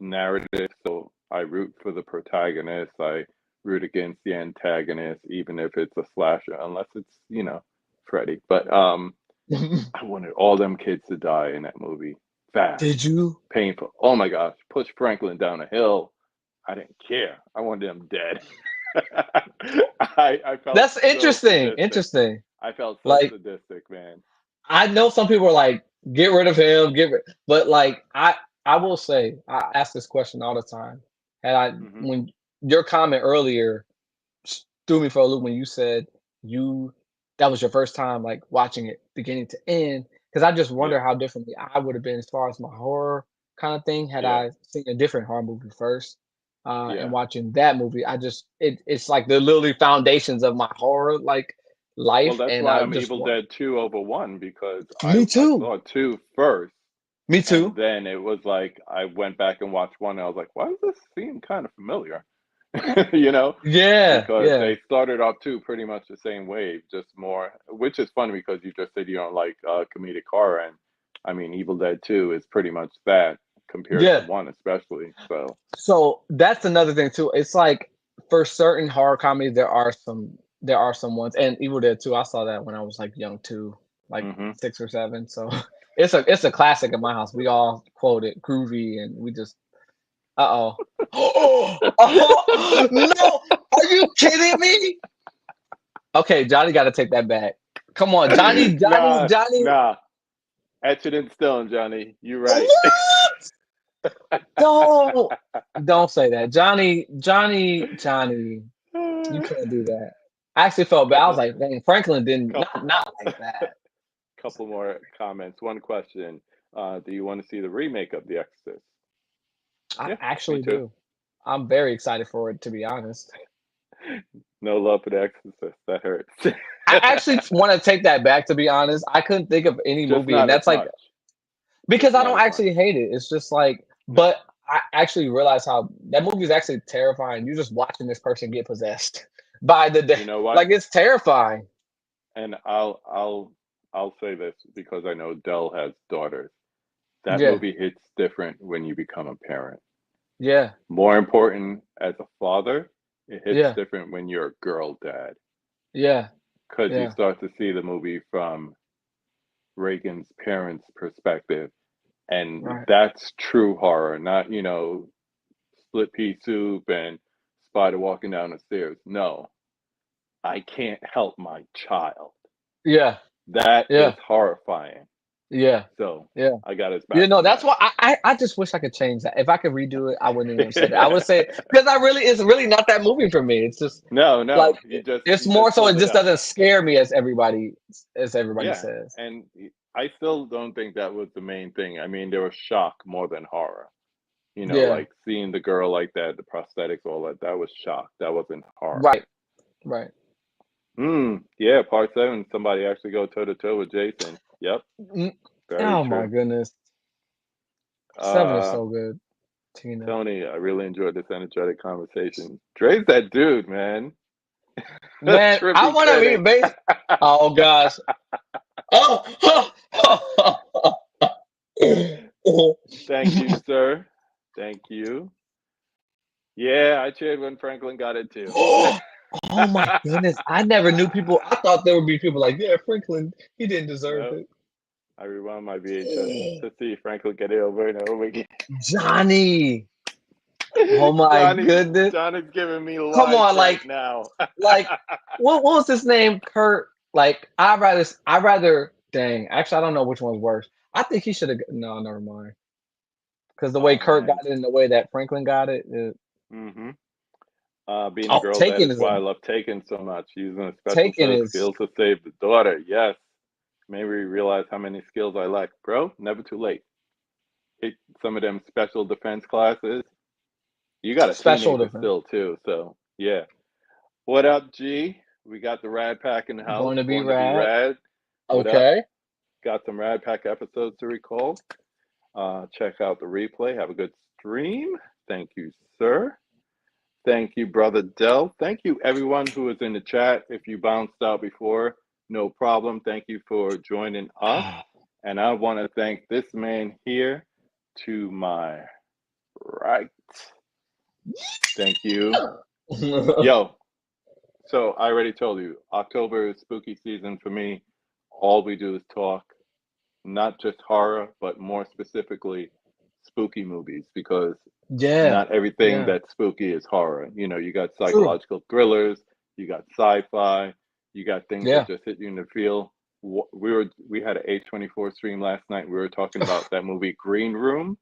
narrative, so I root for the protagonist. I root against the antagonist, even if it's a slasher, unless it's Freddy. But I wanted all them kids to die in that movie. Fast, Did you? painful. Oh my gosh, push Franklin down a hill. I didn't care. I wanted them dead. I felt That's so interesting. sadistic. Interesting. I felt so Like sadistic, man. I know some people are like, get rid of him, but like I will say, I ask this question all the time. And Hmm. when your comment earlier threw me for a loop when you said you that was your first time like watching it beginning to end. Because I just Yeah, wonder how differently I would have been as far as my horror kind of thing had yeah, I seen a different horror movie first. And yeah. watching that movie, it's like the literally foundations of my horror like Well, life. that's And why I I'm just Evil want Dead 2 over 1 because I me I too. saw 2 first, Me and too. then it was like I went back and watched 1 and I was like, why does this seem kind of familiar? Yeah, Because yeah. they started off 2 pretty much the same way, just more, which is funny because you just said you don't like comedic horror, and I mean Evil Dead 2 is pretty much that compared to Yeah. 1 especially. So, So that's another thing too. It's like for certain horror comedies, there are some ones, and Evil Dead 2, I saw that when I was like young too, like hmm 6 or 7. So it's a classic in my house. We all quote it, groovy, and we just uh-oh. Oh no! Are you kidding me? Okay, Johnny got to take that back. Come on, Johnny, Johnny, nah, Johnny. nah, etch it in stone, Johnny. You right. What? Don't say that, Johnny. You can't do that. I actually felt bad. I was couple, like, dang, Franklin didn't couple, not like that. couple more comments. One question: do you want to see the remake of The Exorcist? I Yeah, me actually too. do. I'm very excited for it, to be honest. No love for The Exorcist. That hurts. I actually want to take that back, to be honest. I couldn't think of any Just movie, and not as that's like much. because Just I not don't as much. actually hate it. It's just like, No. but I actually realized how that movie is actually terrifying. You're just watching this person get possessed by the day. You know what? Like it's terrifying. And I'll say this because I know Dell has daughters. That Yeah, movie hits different when you become a parent. yeah, More important as a father, it hits yeah, different when you're a girl dad yeah, because you yeah. start to see the movie from Reagan's parents' perspective, and Right. that's true horror, not split pea soup and spider walking down the stairs. No, I can't help my child. Yeah, That is yeah, horrifying. yeah, So yeah. I got his You back know, on that's that. why I just wish I could change that. If I could redo it, I wouldn't even say that. I would say because it's really not that movie for me. It's just No, like no, you just it's you more just so pulled it it just out. doesn't scare me as everybody Yeah, says. and I still don't think that was the main thing. I mean, there was shock more than horror. Yeah, Like seeing the girl like that, the prosthetics, all that. That was shock. That wasn't horror. right, right. Yeah, part 7, somebody actually go toe to toe with Jason. Yep, Mm, very Oh my true. goodness, 7 is Uh, so good, Tina. Tony, I really enjoyed this energetic conversation. Dre's that dude, man. Man, I Trippy want to critic. read base. Oh gosh. Oh. Thank you, sir. Thank you. Yeah, I cheered when Franklin got it too. Oh my goodness. I never knew people. I thought there would be people like, yeah, Franklin, he didn't deserve No, it. I rewound my VHS to see Franklin get it over and over again. Johnny. Oh my Johnny's goodness. Johnny's giving me Come life on, right now. like what was his name? Kurt. Like I rather dang, actually I don't know which one's worse. I think he should have. No, never mind. Because the way Oh Kurt man. got it and the way that Franklin got it. Mm-hmm. Being a Oh, girl dad Taken is is a why I love Taken so much. Using a special Taken set of is skills to save the daughter. Yes. Maybe we realize how many skills I lack. Bro, never too late. Hit some of them special defense classes. You got a special teenager different. still too, so yeah. What up, G? We got the Rad Pack in the house. Going to be Born to be rad. rad. What up? Okay. Got some Rad Pack episodes to recall. Check out the replay. Have a good stream. Thank you, sir. Thank you, Brother Dell. Thank you, everyone who was in the chat. If you bounced out before, no problem. Thank you for joining us. And I want to thank this man here to my right. Thank you. Yo, so I already told you, October is spooky season for me. All we do is talk, not just horror, but more specifically, spooky movies, because Yeah. not everything Yeah. that's spooky is horror. You know, you got True. psychological thrillers, you got sci-fi, you got things Yeah. that just hit you in the feel. We had an A24 stream last night. We were talking about that movie Green Room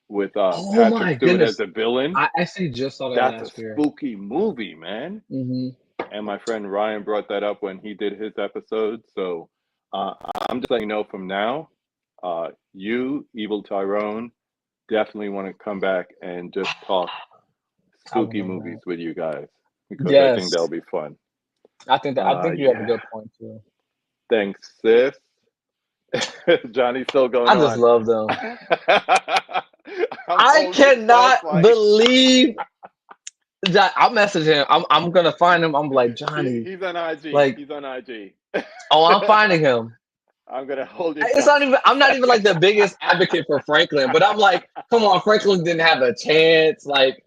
with Oh Patrick my Stewart as goodness. the villain. I actually just saw that That's a last year. spooky movie, man. Mm-hmm. And my friend Ryan brought that up when he did his episode. So I'm just letting you know from now, you, Evil Tyrone, definitely want to come back and just talk I would spooky love movies that. with you guys, because I think Yes. that'll be fun. I think you have a Yeah. good point too. Thanks, sis. Johnny's still going I just on. love them. I'm I holding cannot stuff like believe that I'll message him. I'm gonna find him. I'm like, Johnny, he's on IG. like, He's on IG. oh, I'm finding him. I'm gonna hold your It's stuff. not even. I'm not even like the biggest advocate for Franklin, but I'm like, come on, Franklin didn't have a chance. Like,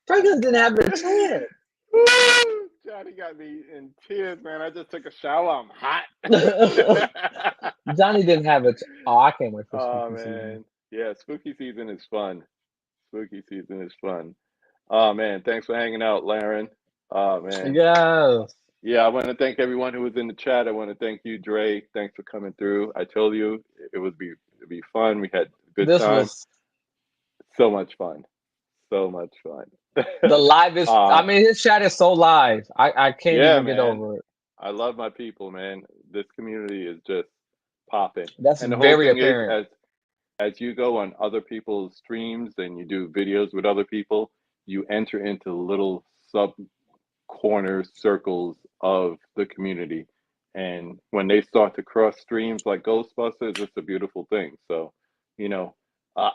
Franklin didn't have a chance. Woo! Johnny got me in tears, man. I just took a shower. I'm hot. Johnny didn't have a. Oh, I can't wait for Oh spooky season. man, yeah, spooky season is fun. Spooky season is fun. Oh man, thanks for hanging out, Laren. Oh man, Yes. yeah. I want to thank everyone who was in the chat. I want to thank you, Dre. Thanks for coming through. I told you it'd be fun. We had a good This time. was So much fun. So much fun. the livest. I mean, his chat is so live. I can't yeah, even get man. over it. I love my people, man. This community is just popping. That's And the whole very thing apparent. is, as you go on other people's streams and you do videos with other people, you enter into little sub corner circles of the community. And when they start to cross streams like Ghostbusters, it's a beautiful thing. So, you know,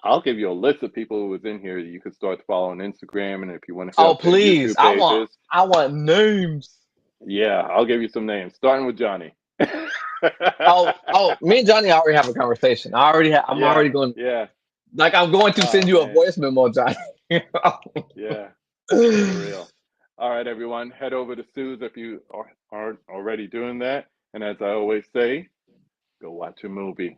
I'll give you a list of people who was in here. You could start following Instagram, and if you want to hit Oh up their please, YouTube pages, I want names. yeah, I'll give you some names, starting with Johnny. Oh, me and Johnny already have a conversation. I'm already going. Yeah. Like I'm going to send you a Man. voice memo, Johnny. Yeah, for real. All right, everyone, head over to Sue's if you aren't already doing that. And as I always say, go watch a movie.